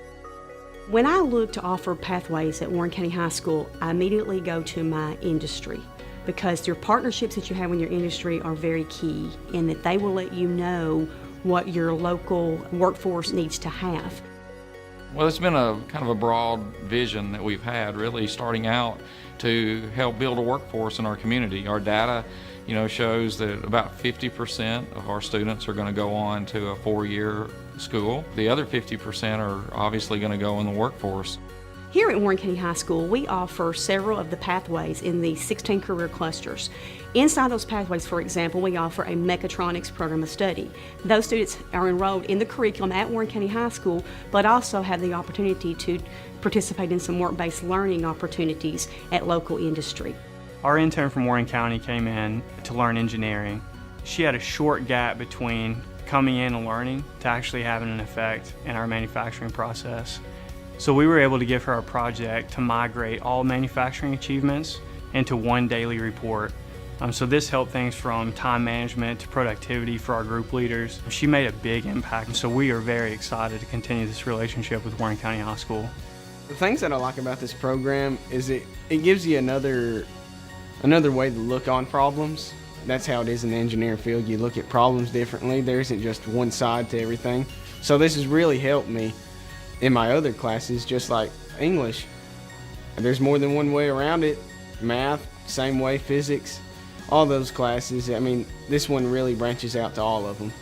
When I look to offer pathways at Warren County High School, I immediately go to my industry, because your partnerships that you have in your industry are very key in that they will let you know what your local workforce needs to have. Well, it's been a kind of a broad vision that we've had, really starting out to help build a workforce in our community. Our data, shows that about 50% of our students are going to go on to a 4-year school. The other 50% are obviously going to go in the workforce. Here at Warren County High School, we offer several of the pathways in the 16 career clusters. Inside those pathways, for example, we offer a mechatronics program of study. Those students are enrolled in the curriculum at Warren County High School, but also have the opportunity to participate in some work-based learning opportunities at local industry. Our intern from Warren County came in to learn engineering. She had a short gap between coming in and learning to actually having an effect in our manufacturing process. So we were able to give her a project to migrate all manufacturing achievements into one daily report. So this helped things from time management to productivity for our group leaders. She made a big impact, so we are very excited to continue this relationship with Warren County High School. The things that I like about this program is it gives you another way to look on problems. That's how it is in the engineering field. You look at problems differently. There isn't just one side to everything. So this has really helped me in my other classes, just like English. There's more than one way around it. Math, same way, physics, all those classes. I mean, this one really branches out to all of them.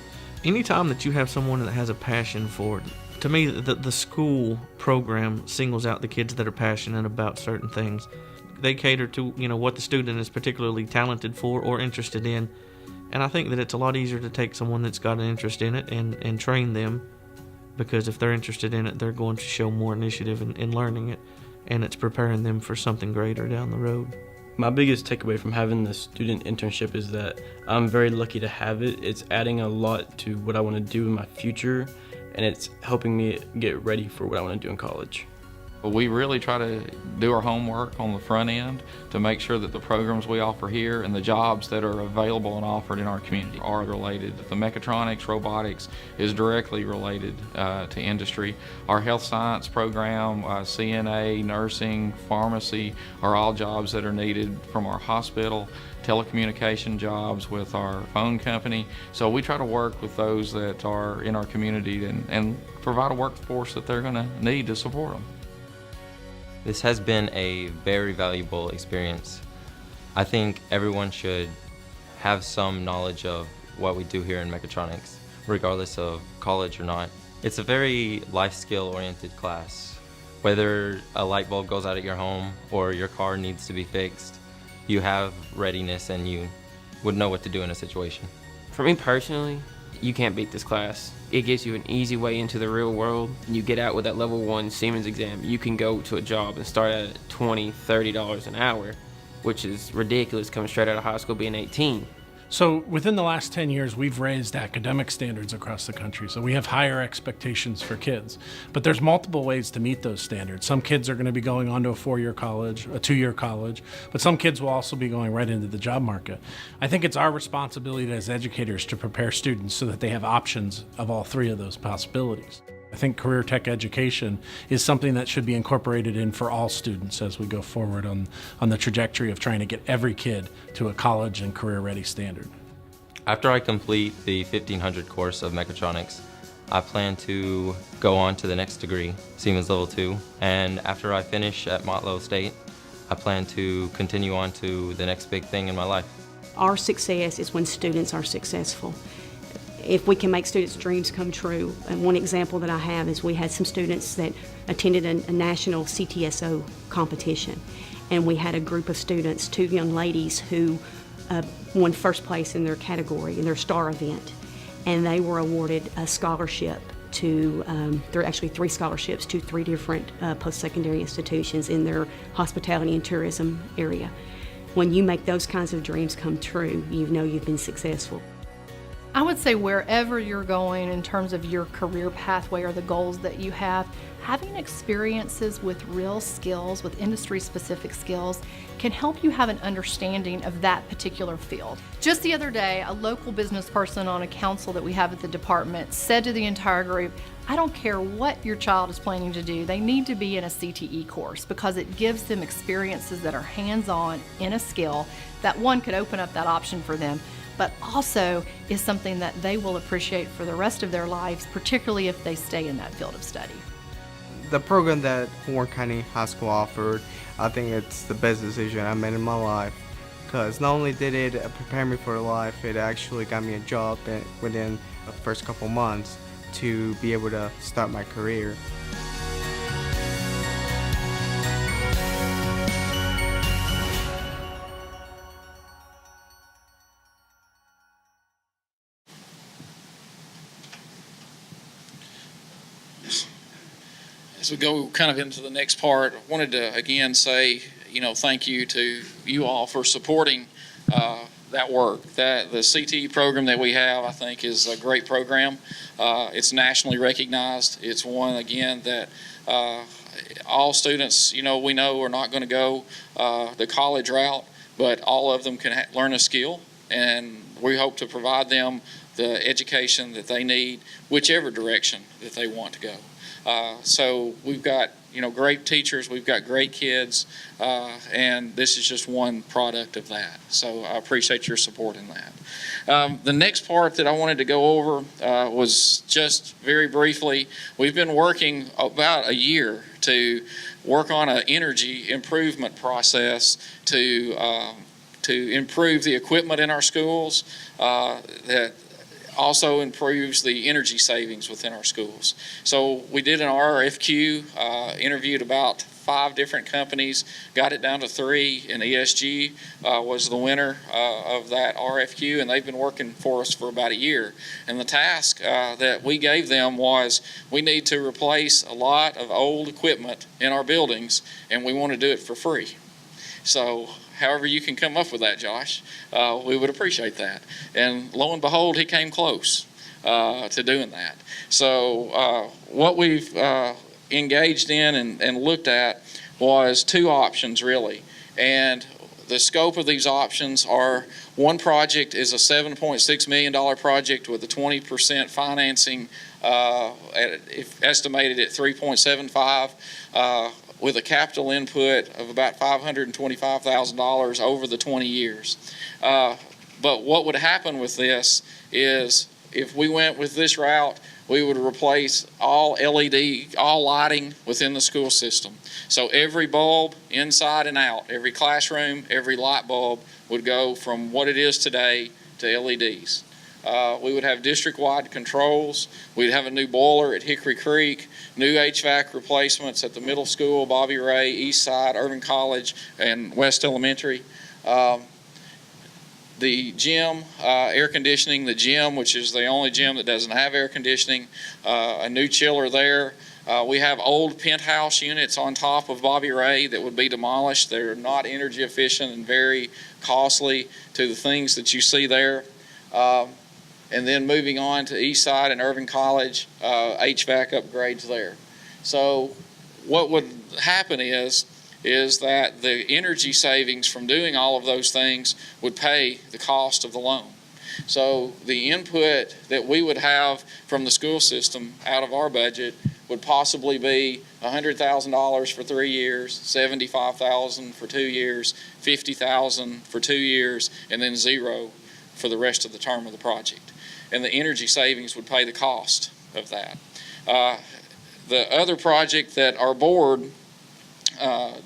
Anytime that you have someone that has a passion for it, to me, the school program singles out the kids that are passionate about certain things. They cater to, what the student is particularly talented for or interested in. And I think that it's a lot easier to take someone that's got an interest in it and train them, because if they're interested in it, they're going to show more initiative in learning it, and it's preparing them for something greater down the road. My biggest takeaway from having the student internship is that I'm very lucky to have it. It's adding a lot to what I want to do in my future, and it's helping me get ready for what I want to do in college. We really try to do our homework on the front end to make sure that the programs we offer here and the jobs that are available and offered in our community are related. The mechatronics, robotics is directly related to industry. Our health science program, CNA, nursing, pharmacy are all jobs that are needed from our hospital, telecommunication jobs with our phone company. So we try to work with those that are in our community and provide a workforce that they're going to need to support them. This has been a very valuable experience. I think everyone should have some knowledge of what we do here in mechatronics, regardless of college or not. It's a very life skill oriented class. Whether a light bulb goes out at your home or your car needs to be fixed, you have readiness and you would know what to do in a situation. For me personally, you can't beat this class. It gives you an easy way into the real world. You get out with that level 1 Siemens exam. You can go to a job and start at $20, $30 an hour, which is ridiculous coming straight out of high school being 18. So within the last 10 years, we've raised academic standards across the country. So we have higher expectations for kids. But there's multiple ways to meet those standards. Some kids are going to be going on to a 4-year college, a 2-year college, but some kids will also be going right into the job market. I think it's our responsibility as educators to prepare students so that they have options of all 3 of those possibilities. I think career tech education is something that should be incorporated in for all students as we go forward on the trajectory of trying to get every kid to a college and career-ready standard. After I complete the 1500 course of mechatronics, I plan to go on to the next degree, Siemens Level 2, and after I finish at Motlow State, I plan to continue on to the next big thing in my life. Our success is when students are successful. If we can make students' dreams come true, and one example that I have is we had some students that attended a national CTSO competition, and we had a group of students, 2 young ladies who won first place in their category, in their STAR event, and they were awarded a scholarship to, there are actually 3 scholarships to 3 different post-secondary institutions in their hospitality and tourism area. When you make those kinds of dreams come true, you know you've been successful. I would say wherever you're going in terms of your career pathway or the goals that you have, having experiences with real skills, with industry-specific skills, can help you have an understanding of that particular field. Just the other day, a local business person on a council that we have at the department said to the entire group, I don't care what your child is planning to do, they need to be in a CTE course because it gives them experiences that are hands-on in a skill that one could open up that option for them, but also is something that they will appreciate for the rest of their lives, particularly if they stay in that field of study. The program that Warren County High School offered, I think it's the best decision I made in my life, because not only did it prepare me for life, it actually got me a job within the first couple months to be able to start my career. as we go kind of into the next part, I wanted to again say, thank you to you all for supporting that work. That the CTE program that we have, I think, is a great program. It's nationally recognized. It's one, again, that all students, we know are not going to go the college route, but all of them can learn a skill, and we hope to provide them the education that they need, whichever direction that they want to go. So we've got, great teachers, we've got great kids, and this is just one product of that. So I appreciate your support in that. The next part that I wanted to go over was just very briefly, we've been working about a year to work on an energy improvement process to improve the equipment in our schools that also improves the energy savings within our schools. So we did an RFQ, interviewed about 5 different companies, got it down to 3, and ESG was the winner of that RFQ, and they've been working for us for about a year. And the task that we gave them was we need to replace a lot of old equipment in our buildings, and we want to do it for free. So however you can come up with that, Josh, we would appreciate that. And lo and behold, he came close to doing that. So what we've engaged in and looked at was 2 options, really. And the scope of these options are, one project is a $7.6 million project with a 20% financing estimated at $3.75 with a capital input of about $525,000 over the 20 years. But what would happen with this is if we went with this route, we would replace all LED, all lighting within the school system. So every bulb inside and out, every classroom, every light bulb would go from what it is today to LEDs. We would have district-wide controls. We'd have a new boiler at Hickory Creek, new HVAC replacements at the middle school, Bobby Ray, East Side, Irving College, and West Elementary. The gym, air conditioning, the gym, which is the only gym that doesn't have air conditioning, a new chiller there. We have old penthouse units on top of Bobby Ray that would be demolished. They're not energy efficient and very costly to the things that you see there. And then moving on to East Side and Irving College, HVAC upgrades there. So what would happen is that the energy savings from doing all of those things would pay the cost of the loan. So the input that we would have from the school system out of our budget would possibly be $100,000 for 3 years, $75,000 for 2 years, $50,000 for 2 years, and then $0 for the rest of the term of the project. And the energy savings would pay the cost of that. The other project that our board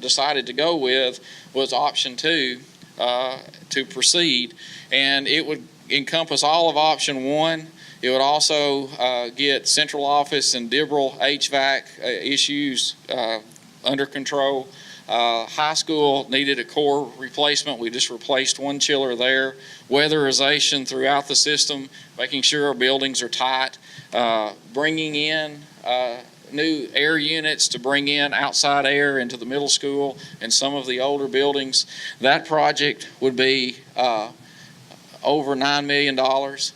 decided to go with was option 2 to proceed, and it would encompass all of option 1. It would also get central office and DIBRL HVAC issues under control. High school needed a core replacement. We just replaced one chiller there. Weatherization throughout the system, making sure our buildings are tight. Bringing in new air units to bring in outside air into the middle school and some of the older buildings. That project would be over $9 million.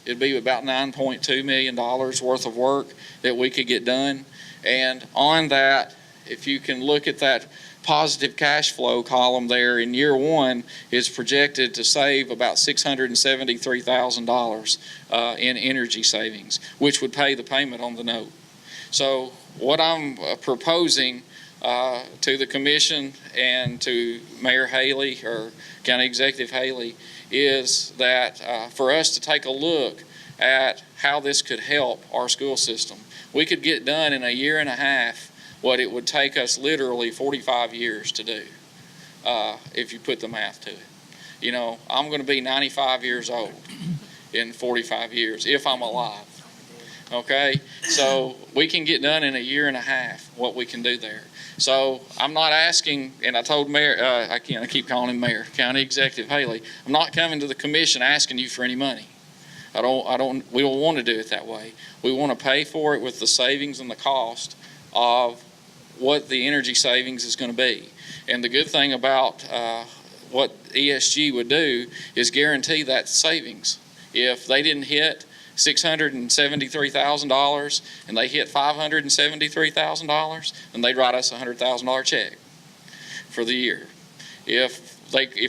It'd be about $9.2 million worth of work that we could get done. And on that, if you can look at that positive cash flow column there, in year 1 is projected to save about $673,000 in energy savings, which would pay the payment on the note. So what I'm proposing to the commission and to Mayor Haley or County Executive Haley is that for us to take a look at how this could help our school system. We could get done in a year and a half what it would take us literally 45 years to do if you put the math to it. You know, I'm going to be 95 years old in 45 years if I'm alive. Okay, so we can get done in a year and a half what we can do there. So I'm not asking, and I told Mayor, I keep calling him Mayor, County Executive Haley, I'm not coming to the commission asking you for any money. We don't want to do it that way. We want to pay for it with the savings and the cost of what the energy savings is going to be. And the good thing about what ESG would do is guarantee that savings. If they didn't hit $673,000 and they hit $573,000, then they'd write us a $100,000 check for the year. If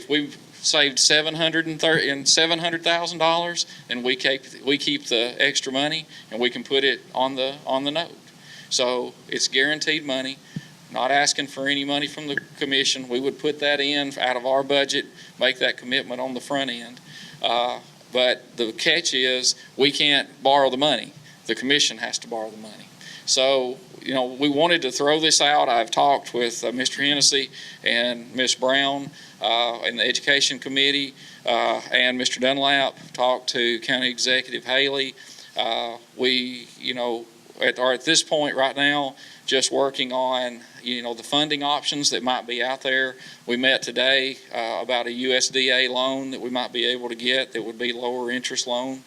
we saved $700,000, then we keep the extra money and we can put it on the note. So it's guaranteed money. Not asking for any money from the commission. We would put that in out of our budget, make that commitment on the front end. But the catch is we can't borrow the money. The commission has to borrow the money. So, we wanted to throw this out. I've talked with Mr. Hennessy and Ms. Brown in the Education Committee, and Mr. Dunlap talked to County Executive Haley. We, are at this point right now just working on the funding options that might be out there. We met today about a USDA loan that we might be able to get that would be lower interest loan.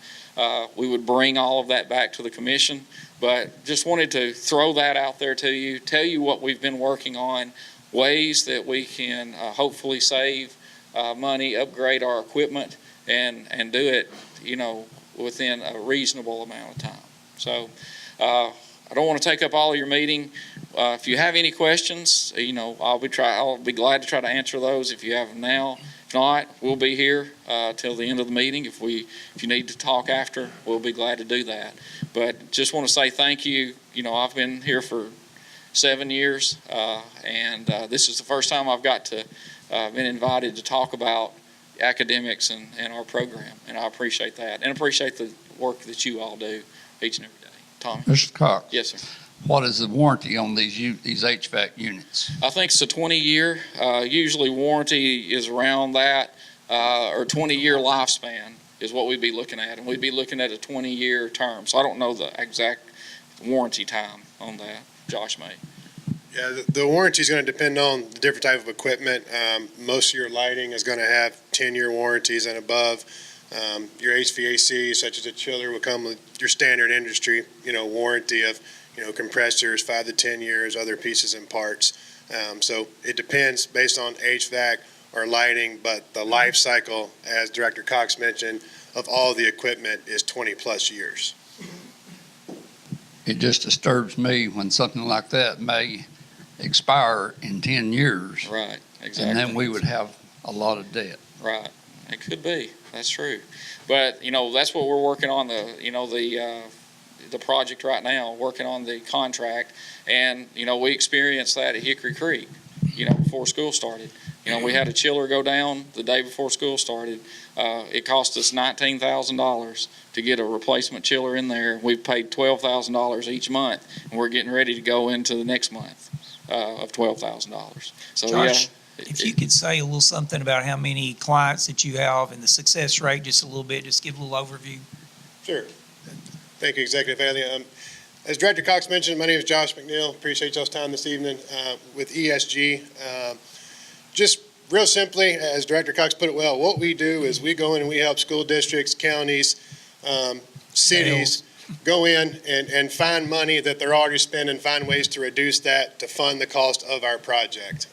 We would bring all of that back to the commission, but just wanted to throw that out there to you, tell you what we've been working on, ways that we can hopefully save money, upgrade our equipment, and do it within a reasonable amount of time. So I don't want to take up all of your meeting. If you have any questions, I'll be glad to try to answer those if you have them now. If not, we'll be here till the end of the meeting. If you need to talk after, we'll be glad to do that. But just want to say thank you. I've been here for 7 years, and this is the first time I've been invited to talk about academics and our program, and I appreciate that, and appreciate the work that you all do each and every day. Tommy? Mr. Cox. Yes, sir. What is the warranty on these HVAC units? I think it's a 20-year. Usually warranty is around that, or 20-year lifespan is what we'd be looking at, and we'd be looking at a 20-year term. So I don't know the exact warranty time on that. Josh may. Yeah, the warranty is going to depend on the different type of equipment. Most of your lighting is going to have 10-year warranties and above. Your HVAC, such as a chiller, will come with your standard industry, warranty of, compressors, 5 to 10 years, other pieces and parts. So it depends based on HVAC or lighting, but the life cycle, as Director Cox mentioned, of all the equipment is 20 plus years. It just disturbs me when something like that may expire in 10 years. Right, exactly. And then we would have a lot of debt. Right. It could be. That's true. But, that's what we're working on, the project right now, working on the contract. And, we experienced that at Hickory Creek, before school started. We had a chiller go down the day before school started. It cost us $19,000 to get a replacement chiller in there. We've paid $12,000 each month, and we're getting ready to go into the next month of $12,000. So, Josh, yeah. If you could say a little something about how many clients that you have and the success rate, just a little bit, just give a little overview. Sure. Thank you, Executive Haley. As Director Cox mentioned, my name is Josh McNeil. Appreciate y'all's time this evening with ESG. Just real simply, as Director Cox put it well, what we do is we go in and we help school districts, counties, cities go in and find money that they're already spending, find ways to reduce that to fund the cost of our project.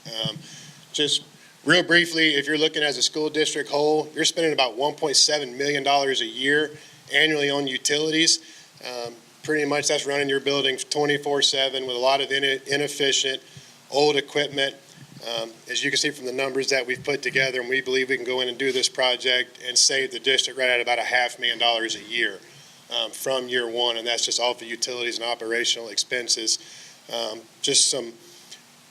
Just real briefly, if you're looking as a school district whole, you're spending about $1.7 million a year annually on utilities. Pretty much that's running your building 24/7 with a lot of inefficient, old equipment. As you can see from the numbers that we've put together, and we believe we can go in and do this project and save the district right at about $500,000 a year from year one, and that's just off the utilities and operational expenses.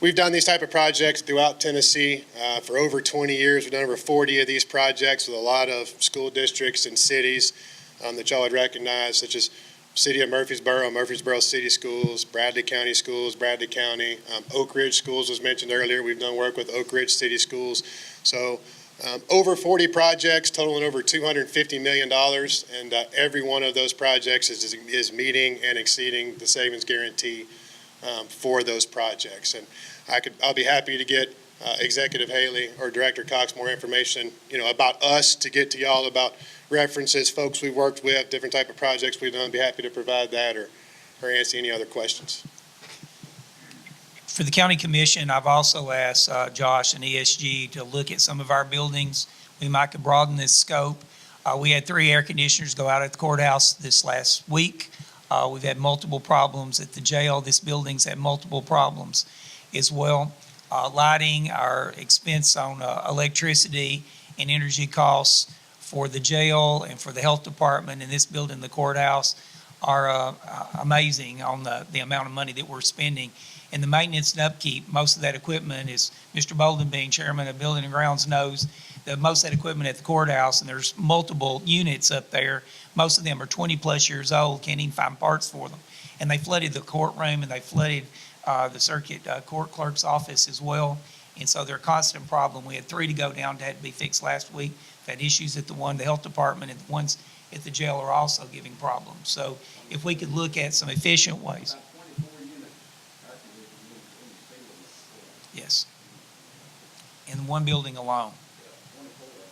We've done these type of projects throughout Tennessee for over 20 years. We've done over 40 of these projects with a lot of school districts and cities that y'all would recognize, such as City of Murfreesboro, Murfreesboro City Schools, Bradley County Schools, Bradley County, Oak Ridge Schools was mentioned earlier. We've done work with Oak Ridge City Schools. So over 40 projects totaling over $250 million, and every one of those projects is meeting and exceeding the savings guarantee for those projects. And I'll be happy to get Executive Haley or Director Cox more information, about us to get to y'all about references, folks we've worked with, different type of projects we've done. I'd be happy to provide that or answer any other questions. For the county commission, I've also asked Josh and ESG to look at some of our buildings. We might could broaden this scope. We had 3 air conditioners go out at the courthouse this last week. We've had multiple problems at the jail. This building's had multiple problems as well. Lighting, our expense on electricity and energy costs for the jail and for the health department and this building, the courthouse, are amazing on the amount of money that we're spending. And the maintenance and upkeep, most of that equipment is, Mr. Bolden being chairman of Building and Grounds knows that most of that equipment at the courthouse, and there's multiple units up there, most of them are 20-plus years old, can't even find parts for them. And they flooded the courtroom, and they flooded the circuit court clerk's office as well. And so they're a constant problem. We had 3 to go down that had to be fixed last week. We've had issues at the health department, and the ones at the jail are also giving problems. So if we could look at some efficient ways. Yes. In one building alone.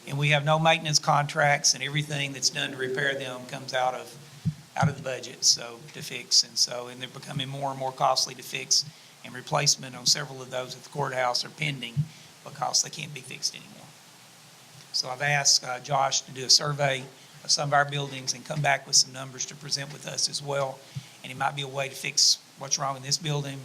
And we have no maintenance contracts, and everything that's done to repair them comes out of the budget, so to fix. And they're becoming more and more costly to fix, and replacement on several of those at the courthouse are pending because they can't be fixed anymore. So I've asked Josh to do a survey of some of our buildings and come back with some numbers to present with us as well. And it might be a way to fix what's wrong in this building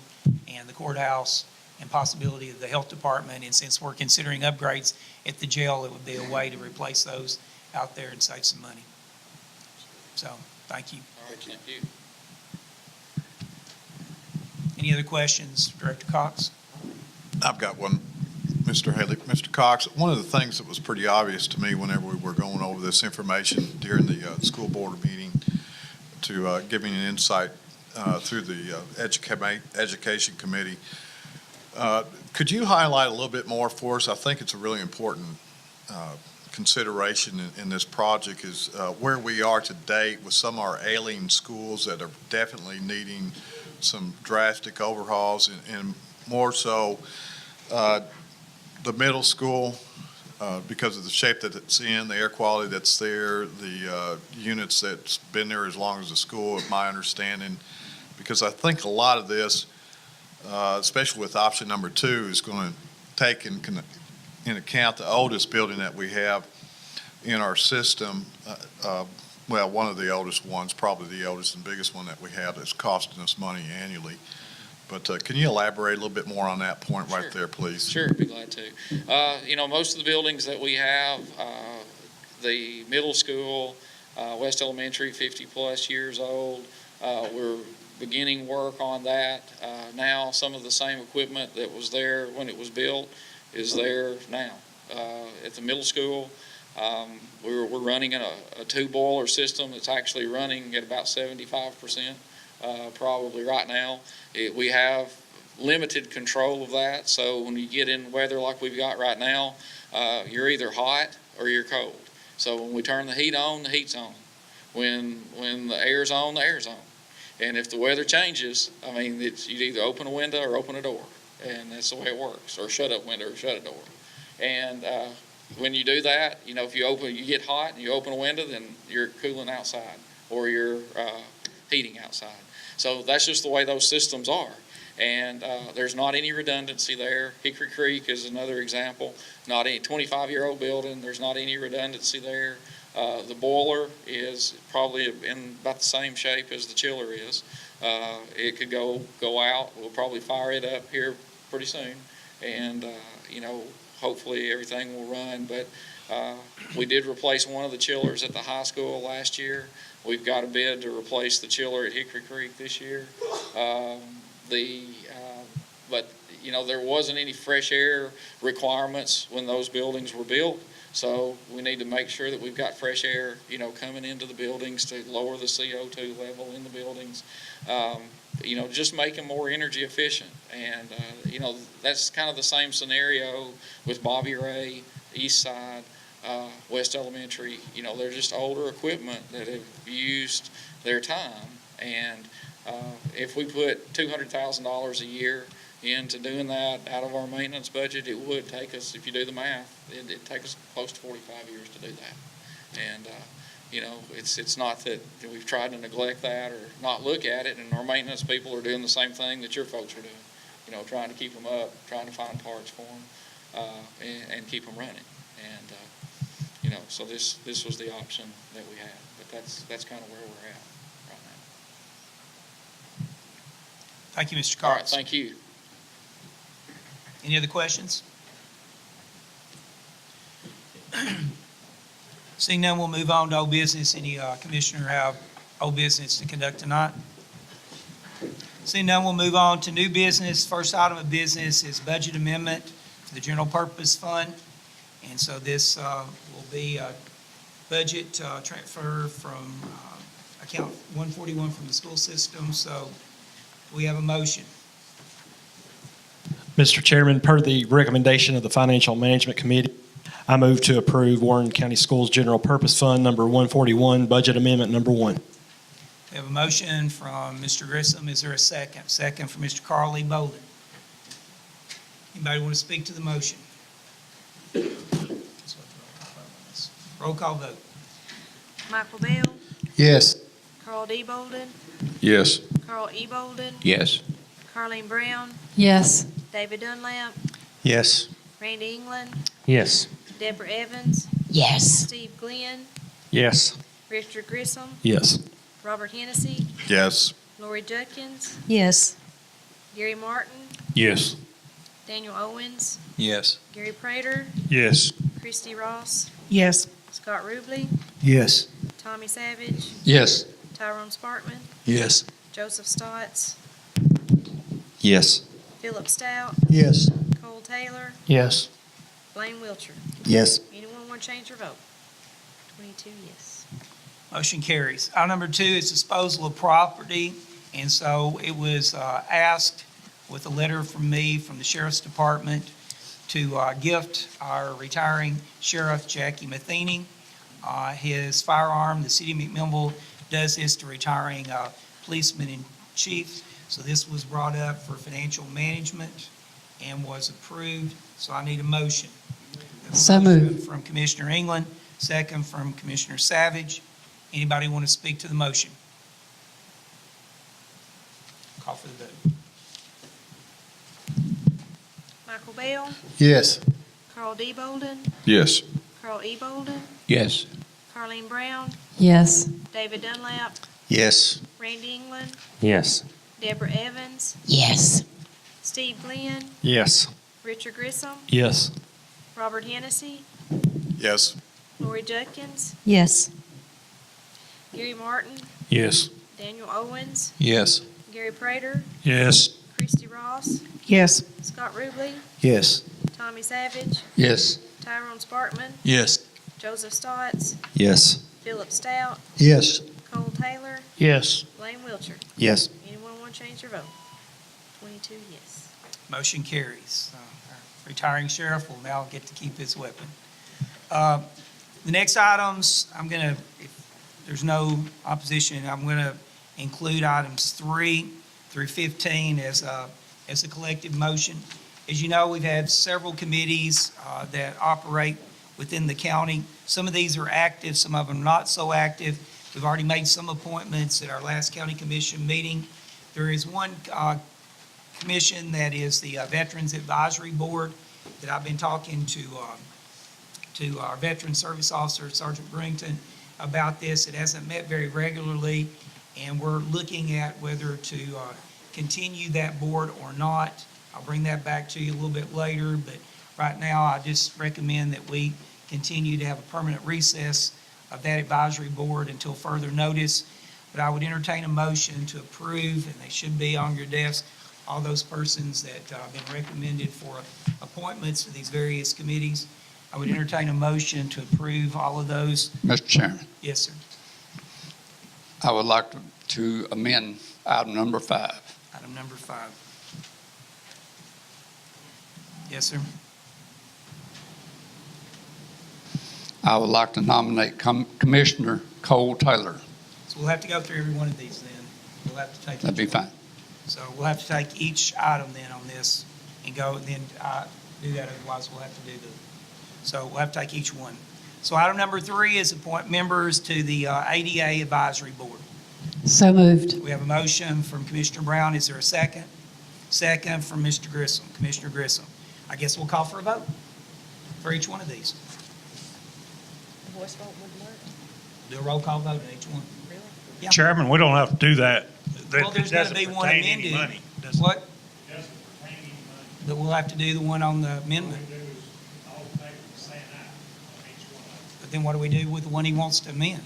and the courthouse and possibility of the health department. And since we're considering upgrades at the jail, it would be a way to replace those out there and save some money. So, thank you. All right, thank you. Any other questions, Director Cox? I've got one, Mr. Haley. Mr. Cox, one of the things that was pretty obvious to me whenever we were going over this information during the school board meeting to giving an insight through the education committee, could you highlight a little bit more for us? I think it's a really important consideration in this project is where we are to date with some of our ailing schools that are definitely needing some drastic overhauls, and more so the middle school because of the shape that it's in, the air quality that's there, the units that's been there as long as the school, my understanding, because I think a lot of this, especially with option number 2, is going to take in account the oldest building that we have in our system. Well, one of the oldest ones, probably the oldest and biggest one that we have that's costing us money annually. But can you elaborate a little bit more on that point right there, please? Sure, I'd be glad to. Most of the buildings that we have, the middle school, West Elementary, 50-plus years old, we're beginning work on that. Now some of the same equipment that was there when it was built is there now. At the middle school, we're running a 2-boiler system that's actually running at about 75%. Probably right now. We have limited control of that, so when you get in weather like we've got right now, you're either hot or you're cold. So when we turn the heat on, the heat's on. When the air's on, the air's on. And if the weather changes, you'd either open a window or open a door, and that's the way it works, or shut a window or shut a door. And when you do that, if you get hot and you open a window, then you're cooling outside or you're heating outside. So that's just the way those systems are. And there's not any redundancy there. Hickory Creek is another example. Not any 25-year-old building. There's not any redundancy there. The boiler is probably in about the same shape as the chiller is. It could go out. We'll probably fire it up here pretty soon. And, hopefully everything will run. But we did replace one of the chillers at the high school last year. We've got a bid to replace the chiller at Hickory Creek this year. But there wasn't any fresh air requirements when those buildings were built. So we need to make sure that we've got fresh air, coming into the buildings to lower the CO2 level in the buildings. Just make them more energy efficient. And, that's kind of the same scenario with Bobby Ray, East Side, West Elementary. They're just older equipment that have used their time. And if we put $200,000 a year into doing that out of our maintenance budget, it would take us, if you do the math, it'd take us close to 45 years to do that. And, it's not that we've tried to neglect that or not look at it, and our maintenance people are doing the same thing that your folks are doing. trying to keep them up, trying to find parts for them, and keep them running. And, so this was the option that we had. But that's kind of where we're at right now. Thank you, Mr. Cox. All right, thank you. Any other questions? Seeing none, we'll move on to old business. Any commissioner have old business to conduct tonight? Seeing none, we'll move on to new business. First item of business is budget amendment for the general purpose fund. And so this will be a budget transfer from account 141 from the school system. So we have a motion. Mr. Chairman, per the recommendation of the Financial Management Committee, I move to approve Warren County Schools General Purpose Fund number 141, budget amendment number 1. We have a motion from Mr. Grissom. Is there a second? Second from Mr. Carl E. Bolden. Anybody want to speak to the motion? Roll call vote. Michael Bell, Yes. Carl D. Bolden, Yes. Carl E. Bolden, Yes. Carleen Brown, Yes. David Dunlap, Yes. Randy England, Yes. Deborah Evans, Yes. Steve Glenn, Yes. Richard Grissom, Yes. Robert Hennessy, Yes. Lori Judkins, Yes. Gary Martin, Yes. Daniel Owens, Yes. Gary Prater, Yes. Christy Ross, Yes. Scott Ruble, Yes. Tommy Savage, Yes. Tyrone Sparkman, Yes. Joseph Stotts, Yes. Philip Stout, Yes. Cole Taylor, Yes. Blaine Wiltshire. Yes. Anyone want to change their vote? 22 yes. Motion carries. Item number 2 is disposal of property. And so it was asked with a letter from me from the Sheriff's Department to gift our retiring Sheriff Jackie Matheny his firearm. The city of McMinnville does this to retiring policeman in chief. So this was brought up for financial management and was approved. So I need a motion. So moved. From Commissioner England, second from Commissioner Savage. Anybody want to speak to the motion? Call for the vote. Michael Bell, Yes. Carl D. Bolden, Yes. Carl E. Bolden, Yes. Carleen Brown, Yes. David Dunlap, Yes. Randy England, Yes. Deborah Evans, Yes. Steve Glenn, Yes. Richard Grissom, Yes. Robert Hennessy, Yes. Lori Judkins, Yes. Gary Martin, Yes. Daniel Owens, Yes. Gary Prater, Yes. Christy Ross, Yes. Scott Ruble, Yes. Tommy Savage, Yes. Tyrone Sparkman, Yes. Joseph Stotts, Yes. Philip Stout, Yes. Cole Taylor, Yes. Blaine Wiltshire. Yes. Anyone want to change their vote? 22 yes. Motion carries. Our retiring sheriff will now get to keep his weapon. The next items, if there's no opposition, I'm going to include items 3 through 15 as a collective motion. As you know, we've had several committees that operate within the county. Some of these are active, some of them not so active. We've already made some appointments at our last county commission meeting. There is one commission that is the Veterans Advisory Board that I've been talking to our Veteran Service Officer, Sergeant Brington, about this. It hasn't met very regularly, and we're looking at whether to continue that board or not. I'll bring that back to you a little bit later, but right now I just recommend that we continue to have a permanent recess of that advisory board until further notice. But I would entertain a motion to approve, and they should be on your desk, all those persons that have been recommended for appointments to these various committees. I would entertain a motion to approve all of those. Mr. Chairman, Yes, sir. I would like to amend item number 5. Item number 5. Yes, sir. I would like to nominate Commissioner Cole Taylor. So we'll have to go through every one of these then. We'll have to take. That'd be fine. So we'll have to take each item then on this and go, and then do that, otherwise we'll have to do so we'll have to take each one. So item number 3 is appoint members to the ADA Advisory Board. So moved. We have a motion from Commissioner Brown. Is there a second? second from Mr. Grissom, Commissioner Grissom. I guess we'll call for a vote for each one of these. Voice vote would work. Do a roll call vote on each one. Yeah. Chairman, we don't have to do that. Well, there's going to be one amended. What? But we'll have to do the one on the amendment. But then what do we do with the one he wants to amend?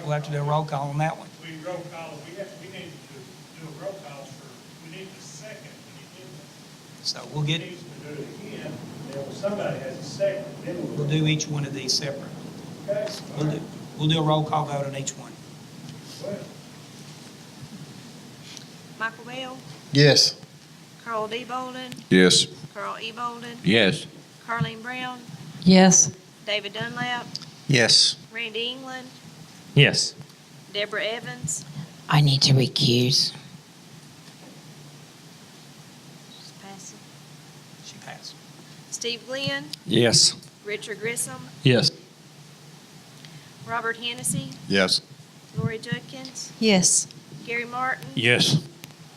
We'll have to do a roll call on that one. We roll call, we need to do a roll call we need the second. So we'll get, We need to do it again, then when somebody has a second, then we'll do each one of these separate. Okay. We'll do a roll call vote on each one. Michael Bell, Yes. Carl D. Bolden, Yes. Carl E. Bolden, Yes. Carleen Brown, Yes. David Dunlap, Yes. Randy England, Yes. Deborah Evans, I need to recuse. just pass it. She passed. Steve Glenn, Yes. Richard Grissom, Yes. Robert Hennessy, Yes. Lori Judkins, Yes. Gary Martin, Yes.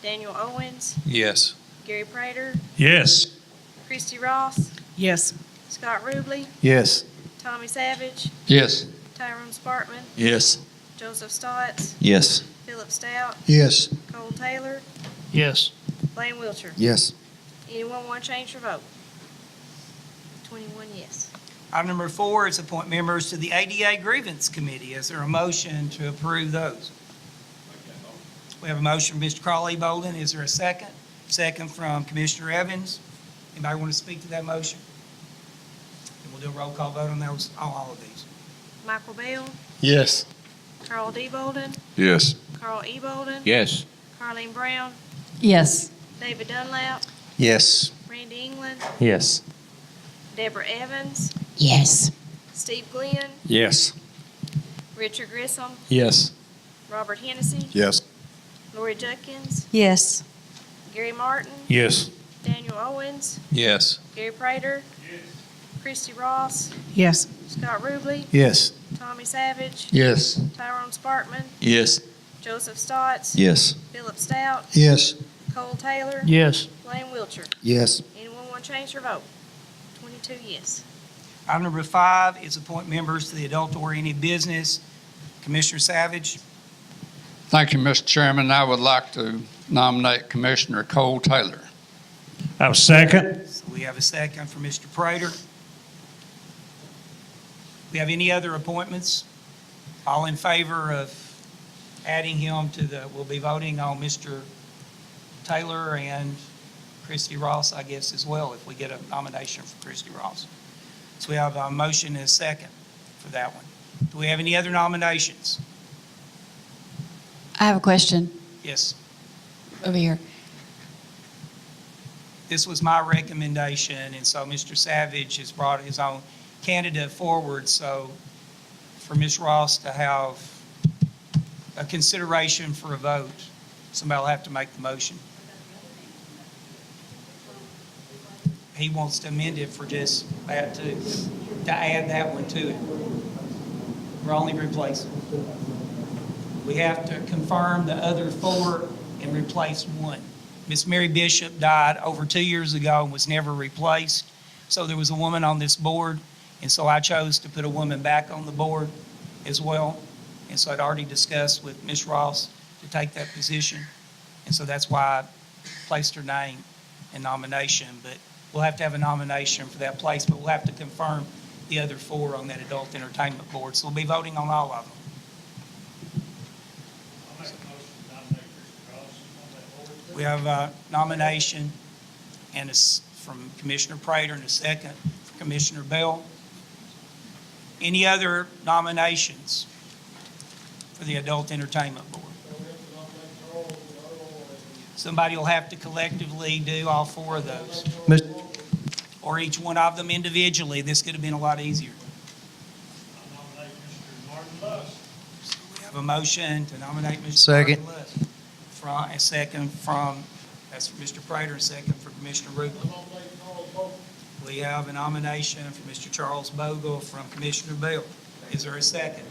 Daniel Owens, Yes. Gary Prater, Yes. Christy Ross, Yes. Scott Ruble, Yes. Tommy Savage, Yes. Tyrone Spartman, Yes. Joseph Stotts, Yes. Philip Stout, Yes. Cole Taylor, Yes. Blaine Wiltshire. Yes. Anyone want to change their vote? 21 yes. Item number 4 is appoint members to the ADA Grievance Committee. Is there a motion to approve those? We have a motion from Mr. Carl E. Bolden. Is there a second? Second from Commissioner Evans. Anybody want to speak to that motion? And we'll do a roll call vote on those, on all of these. Michael Bell, Yes. Carl D. Bolden, Yes. Carl E. Bolden, Yes. Carleen Brown, Yes. David Dunlap, Yes. Randy England, Yes. Deborah Evans, Yes. Steve Glenn, Yes. Richard Grissom, Yes. Robert Hennessy, Yes. Lori Judkins, Yes. Gary Martin, Yes. Daniel Owens, Yes. Gary Prater, Christy Ross, Yes. Scott Ruble, Yes. Tommy Savage, Yes. Tyrone Spartman, Yes. Joseph Stotts, Yes. Philip Stout, Yes. Cole Taylor, Yes. Blaine Wiltshire. Yes. Anyone want to change their vote? 22 yes. Item number 5 is appoint members to the Adult-Oriented Business. Commissioner Savage. Thank you, Mr. Chairman. I would like to nominate Commissioner Cole Taylor. I was second. So we have a second for Mr. Prater. We have any other appointments? All in favor of adding him to the, we'll be voting on Mr. Taylor and Christy Ross, I guess, as well, if we get a nomination for Christy Ross. So we have a motion and a second for that one. Do we have any other nominations? I have a question Yes. over here. This was my recommendation, and so Mr. Savage has brought his own candidate forward, so for Ms. Ross to have a consideration for a vote, somebody will have to make the motion. He wants to amend it for just that to add that one to it. We're only replacing. We have to confirm the other 4 and replace 1. Miss Mary Bishop died over 2 years ago and was never replaced. So there was a woman on this board, and so I chose to put a woman back on the board as well. And so I'd already discussed with Ms. Ross to take that position. And so that's why I placed her name in nomination. But we'll have to have a nomination for that place, but we'll have to confirm the other 4 on that adult entertainment board. So we'll be voting on all of them. We have a nomination and from Commissioner Prater and a second from Commissioner Bell. Any other nominations for the Adult Entertainment Board? Somebody will have to collectively do all 4 of those. Or each one of them individually. This could have been a lot easier. So we have a motion to nominate Mr. Second. Martin Lusk. A second from, that's for Mr. Prater, a second for Commissioner Ruble. We have a nomination for Mr. Charles Bogle from Commissioner Bell. Is there a second?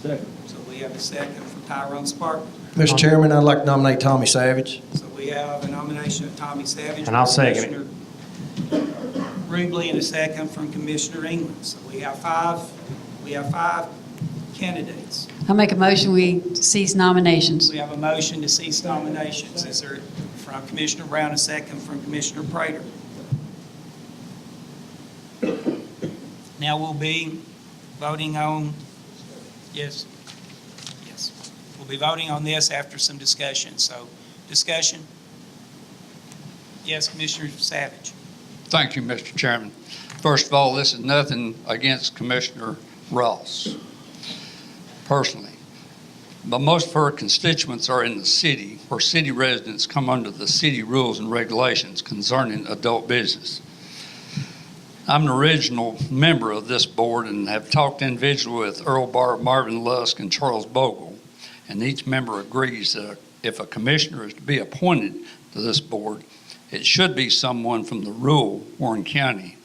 Second. So we have a second from Tyrone Sparkman. Mr. Chairman, I'd like to nominate Tommy Savage. So we have a nomination of Tommy Savage. And I'll second it. Commissioner Rubley, and a second from Commissioner England. So we have five candidates. I'll make a motion, we cease nominations. We have a motion to cease nominations. Is there, from Commissioner Brown, a second from Commissioner Prater? Now we'll be voting on, yes, we'll be voting on this after some discussion. So, discussion? Yes, Commissioner Savage. Thank you, Mr. Chairman. First of all, this is nothing against Commissioner Ross, personally. But most of her constituents are in the city, where city residents come under the city rules and regulations concerning adult business. I'm an original member of this board and have talked individually with Earl Barr, Marvin Lusk, and Charles Bogle, and each member agrees that if a commissioner is to be appointed to this board, it should be someone from the rural Warren County,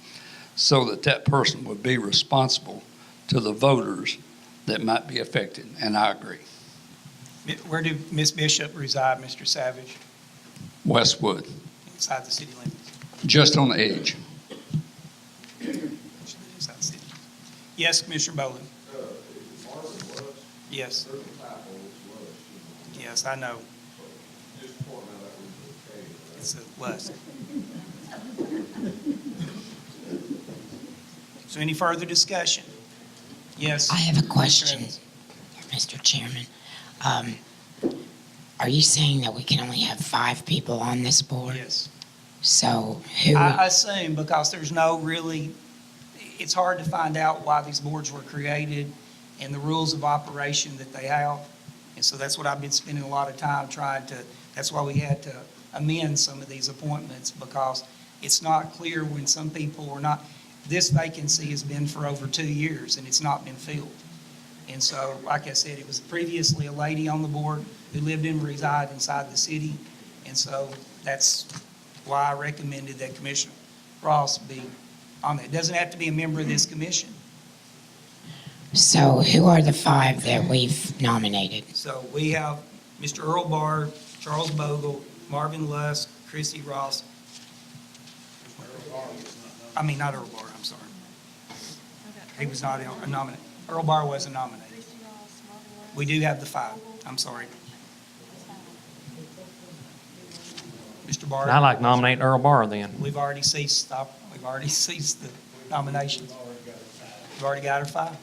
so that that person would be responsible to the voters that might be affected, and I agree. Where do Ms. Bishop reside, Mr. Savage? Westwood, Inside the city limits? just on the edge. Inside the city. Yes, Commissioner Boland? Yes. Yes, I know. It's a Lusk. So any further discussion? Yes. I have a question, Mr. Chairman. Are you saying that we can only have 5 people on this board? Yes. So who? I assume, because there's no really, it's hard to find out why these boards were created and the rules of operation that they have. And so that's what I've been spending a lot of time trying to, that's why we had to amend some of these appointments, because it's not clear when some people are not, this vacancy has been for over 2 years and it's not been filled. And so, like I said, it was previously a lady on the board who lived and resided inside the city. And so that's why I recommended that Commissioner Ross be on there. It doesn't have to be a member of this commission. So who are the 5 that we've nominated? So we have Mr. Earl Barr, Charles Bogle, Marvin Lusk, Chrissy Ross. Not Earl Barr, I'm sorry. He was not nominated. Earl Barr wasn't nominated. We do have the 5. I'm sorry. Mr. Barr? I'd like to nominate Earl Barr then. We've already ceased the nominations. We've already got our 5.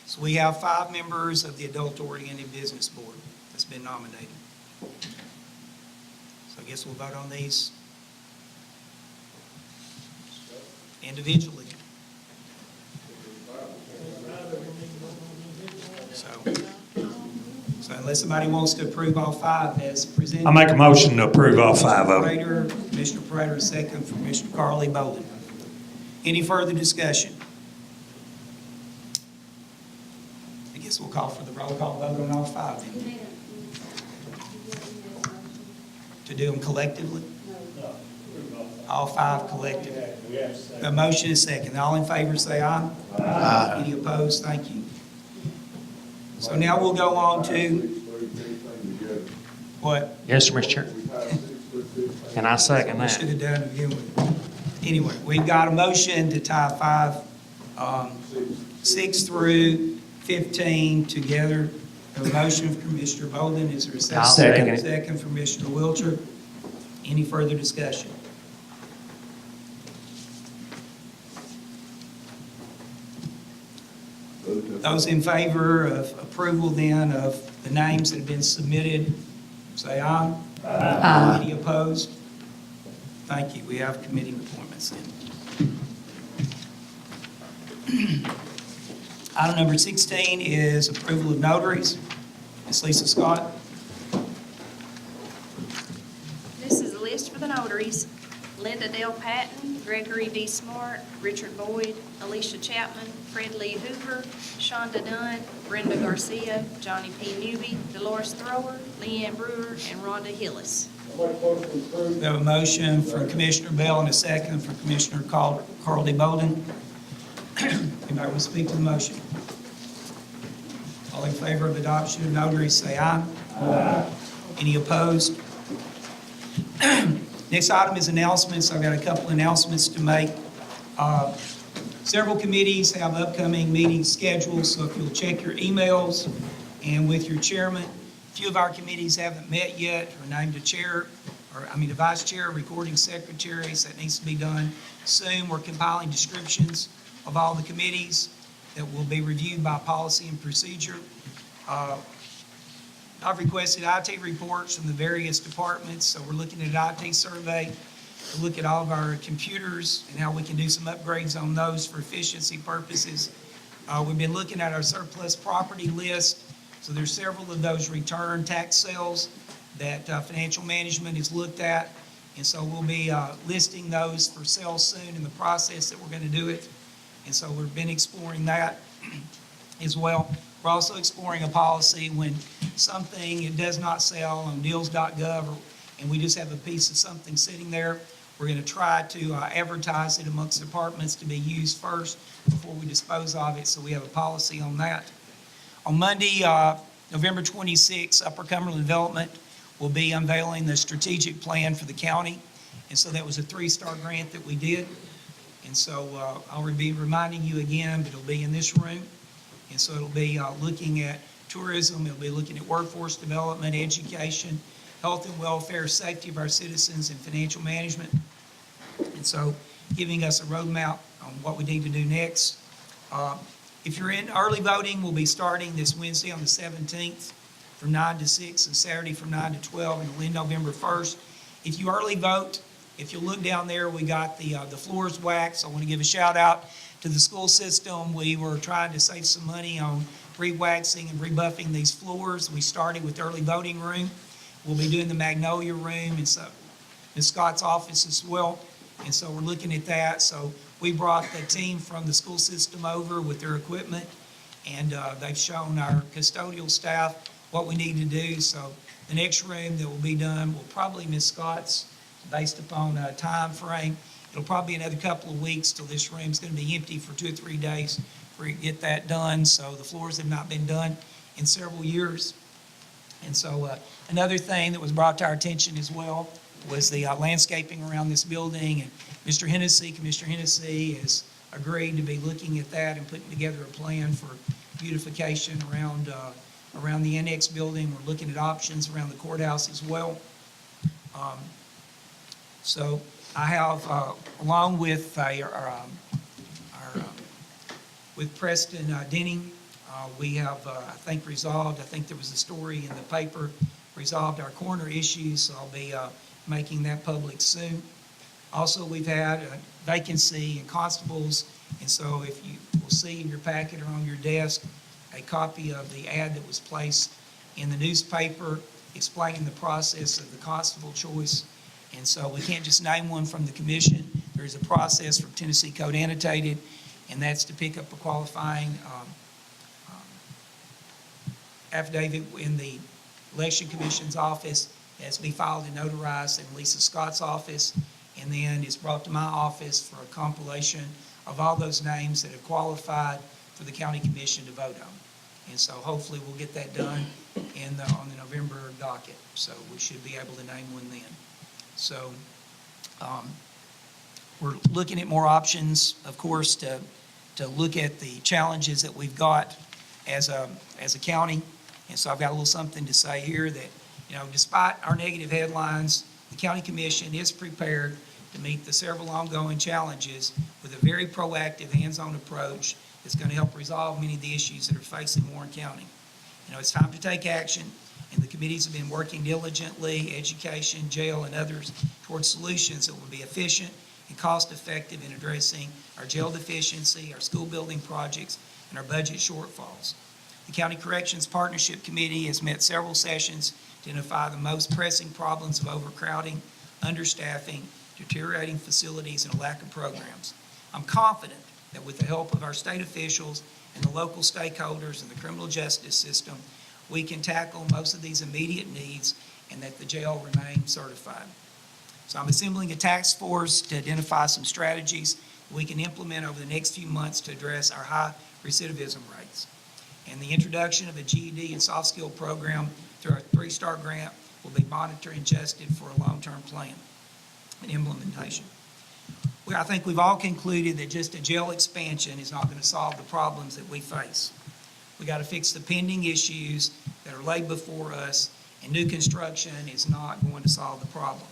So we have 5 members of the Adult-Oriented Business Board that's been nominated. So I guess we'll vote on these individually. So unless somebody wants to approve all 5 as presented. I make a motion to approve all 5 of them. Commissioner Prater, a second from Commissioner Carly Bolden. Any further discussion? I guess we'll call for the roll call vote on all 5 then. To do them collectively? All 5 collectively. A motion is second. All in favor say aye. Aye. Any opposed? Thank you. So now we'll go on to what? Yes, Mr. Chair. And I second We that. should have done it to begin with. Anyway, we've got a motion to tie 5, 6 through 15 together. A motion from Commissioner Bolden. Is there a second? I'll second it. Second from Commissioner Wiltshire. Any further discussion? Those in favor of approval then of the names that have been submitted, say aye. Aye. Any opposed? Thank you. We have committee appointments then. Item number 16 is approval of notaries. Ms. Lisa Scott. This is a list for the notaries. Linda Dale Patton, Gregory D. Smart, Richard Boyd, Alicia Chapman, Fred Lee Hoover, Shonda Dunn, Brenda Garcia, Johnny P. Newby, Dolores Thrower, Leanne Brewer, and Rhonda Hillis. We have a motion from Commissioner Bell and a second from Commissioner Carly Bolden. Anybody want to speak to the motion? All in favor of adoption of notaries, say aye. Aye. Any opposed? Next item is announcements. I've got a couple announcements to make. Several committees have upcoming meetings scheduled, so if you'll check your emails and with your chairman. A few of our committees haven't met yet or named a chair, the vice chair, recording secretaries. That needs to be done soon. We're compiling descriptions of all the committees that will be reviewed by policy and procedure. I've requested IT reports from the various departments, so we're looking at an IT survey to look at all of our computers and how we can do some upgrades on those for efficiency purposes. We've been looking at our surplus property list, so there's several of those return tax sales that financial management has looked at, and so we'll be listing those for sale soon in the process that we're going to do it, and so we've been exploring that as well. We're also exploring a policy when something it does not sell on deals.gov, and we just have a piece of something sitting there. We're going to try to advertise it amongst departments to be used first before we dispose of it, so we have a policy on that. On Monday, November 26th, Upper Cumberland Development will be unveiling the strategic plan for the county, and so that was a 3-star grant that we did. And so I'll be reminding you again, but it'll be in this room. And so it'll be looking at tourism, it'll be looking at workforce development, education, health and welfare, safety of our citizens, and financial management. And so giving us a roadmap on what we need to do next. If you're in early voting, we'll be starting this Wednesday on the 17th from 9 to 6 and Saturday from 9 to 12, and it'll end November 1st. If you early vote, if you look down there, we got the floors waxed. I want to give a shout out to the school system. We were trying to save some money on re-waxing and rebuffing these floors. We started with the early voting room. We'll be doing the Magnolia room and so Ms. Scott's office as well. And so we're looking at that. So we brought the team from the school system over with their equipment, and they've shown our custodial staff what we need to do. So the next room that will be done will probably Ms. Scott's, based upon a time frame. It'll probably be another couple of weeks till this room's going to be empty for 2 or 3 days for you to get that done. So the floors have not been done in several years. And so another thing that was brought to our attention as well was the landscaping around this building. And Commissioner Hennessy has agreed to be looking at that and putting together a plan for beautification around the annex building. We're looking at options around the courthouse as well. So I have, along with with Preston Denning, we have, I think there was a story in the paper, resolved our corner issues, so I'll be making that public soon. Also, we've had a vacancy in constables, and so if you will see in your packet or on your desk a copy of the ad that was placed in the newspaper explaining the process of the constable choice. And so we can't just name one from the commission. There is a process from Tennessee Code Annotated, and that's to pick up a qualifying affidavit in the Election Commission's office. It has to be filed and notarized in Lisa Scott's office, and then it's brought to my office for a compilation of all those names that have qualified for the county commission to vote on. And so hopefully we'll get that done on the November docket. So we should be able to name one then. So we're looking at more options, of course, to look at the challenges that we've got as a county. And so I've got a little something to say here that, despite our negative headlines, the county commission is prepared to meet the several ongoing challenges with a very proactive, hands-on approach that's going to help resolve many of the issues that are facing Warren County. It's time to take action, and the committees have been working diligently, education, jail, and others, towards solutions that will be efficient and cost-effective in addressing our jail deficiency, our school building projects, and our budget shortfalls. The County Corrections Partnership Committee has met several sessions to identify the most pressing problems of overcrowding, understaffing, deteriorating facilities, and a lack of programs. I'm confident that with the help of our state officials and the local stakeholders in the criminal justice system, we can tackle most of these immediate needs and that the jail remain certified. So I'm assembling a task force to identify some strategies we can implement over the next few months to address our high recidivism rates. And the introduction of a GED and soft skill program through our 3-star grant will be monitored and adjusted for a long-term plan and implementation. I think we've all concluded that just a jail expansion is not going to solve the problems that we face. We got to fix the pending issues that are laid before us, and new construction is not going to solve the problem.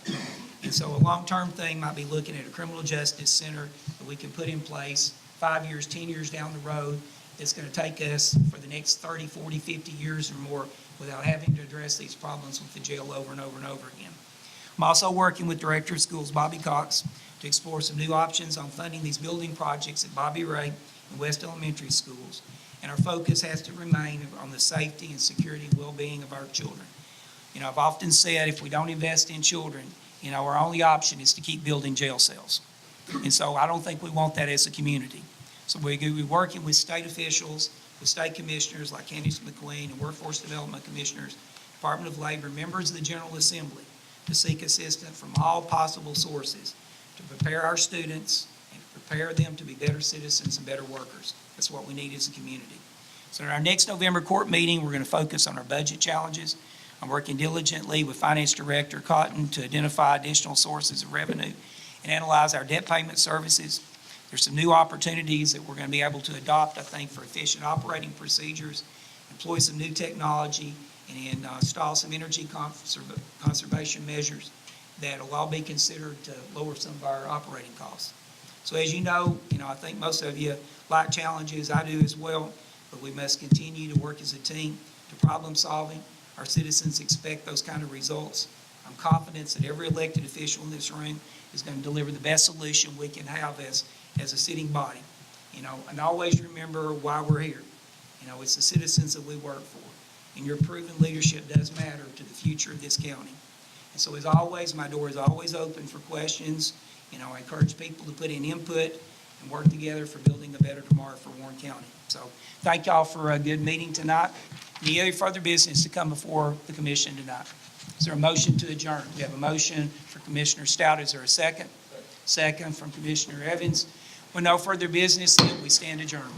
And so a long-term thing might be looking at a criminal justice center that we can put in place 5 years, 10 years down the road. It's going to take us for the next 30, 40, 50 years or more without having to address these problems with the jail over and over and over again. I'm also working with Director of Schools Bobby Cox to explore some new options on funding these building projects at Bobby Ray and West Elementary Schools. And our focus has to remain on the safety and security and well-being of our children. You know, I've often said if we don't invest in children, you know, our only option is to keep building jail cells. And so I don't think we want that as a community. So we're working with state officials, with state commissioners like Candace McQueen and Workforce Development Commissioners, Department of Labor, members of the General Assembly, to seek assistance from all possible sources to prepare our students and to prepare them to be better citizens and better workers. That's what we need as a community. So in our next November court meeting, we're going to focus on our budget challenges. I'm working diligently with Finance Director Cotton to identify additional sources of revenue and analyze our debt payment services. There's some new opportunities that we're going to be able to adopt, I think, for efficient operating procedures, employ some new technology, and install some energy conservation measures that will all be considered to lower some of our operating costs. So as you know, I think most of you like challenges. I do as well, but we must continue to work as a team to problem solving. Our citizens expect those kind of results. I'm confident that every elected official in this room is going to deliver the best solution we can have as a sitting body. And always remember why we're here. It's the citizens that we work for. And your proven leadership does matter to the future of this county. And so as always, my door is always open for questions. I encourage people to put in input and work together for building a better tomorrow for Warren County. So thank y'all for a good meeting tonight. Any other further business to come before the commission tonight? Is there a motion to adjourn? We have a motion for Commissioner Stout. Is there a second? Second from Commissioner Evans. With no further business, we stand adjourned.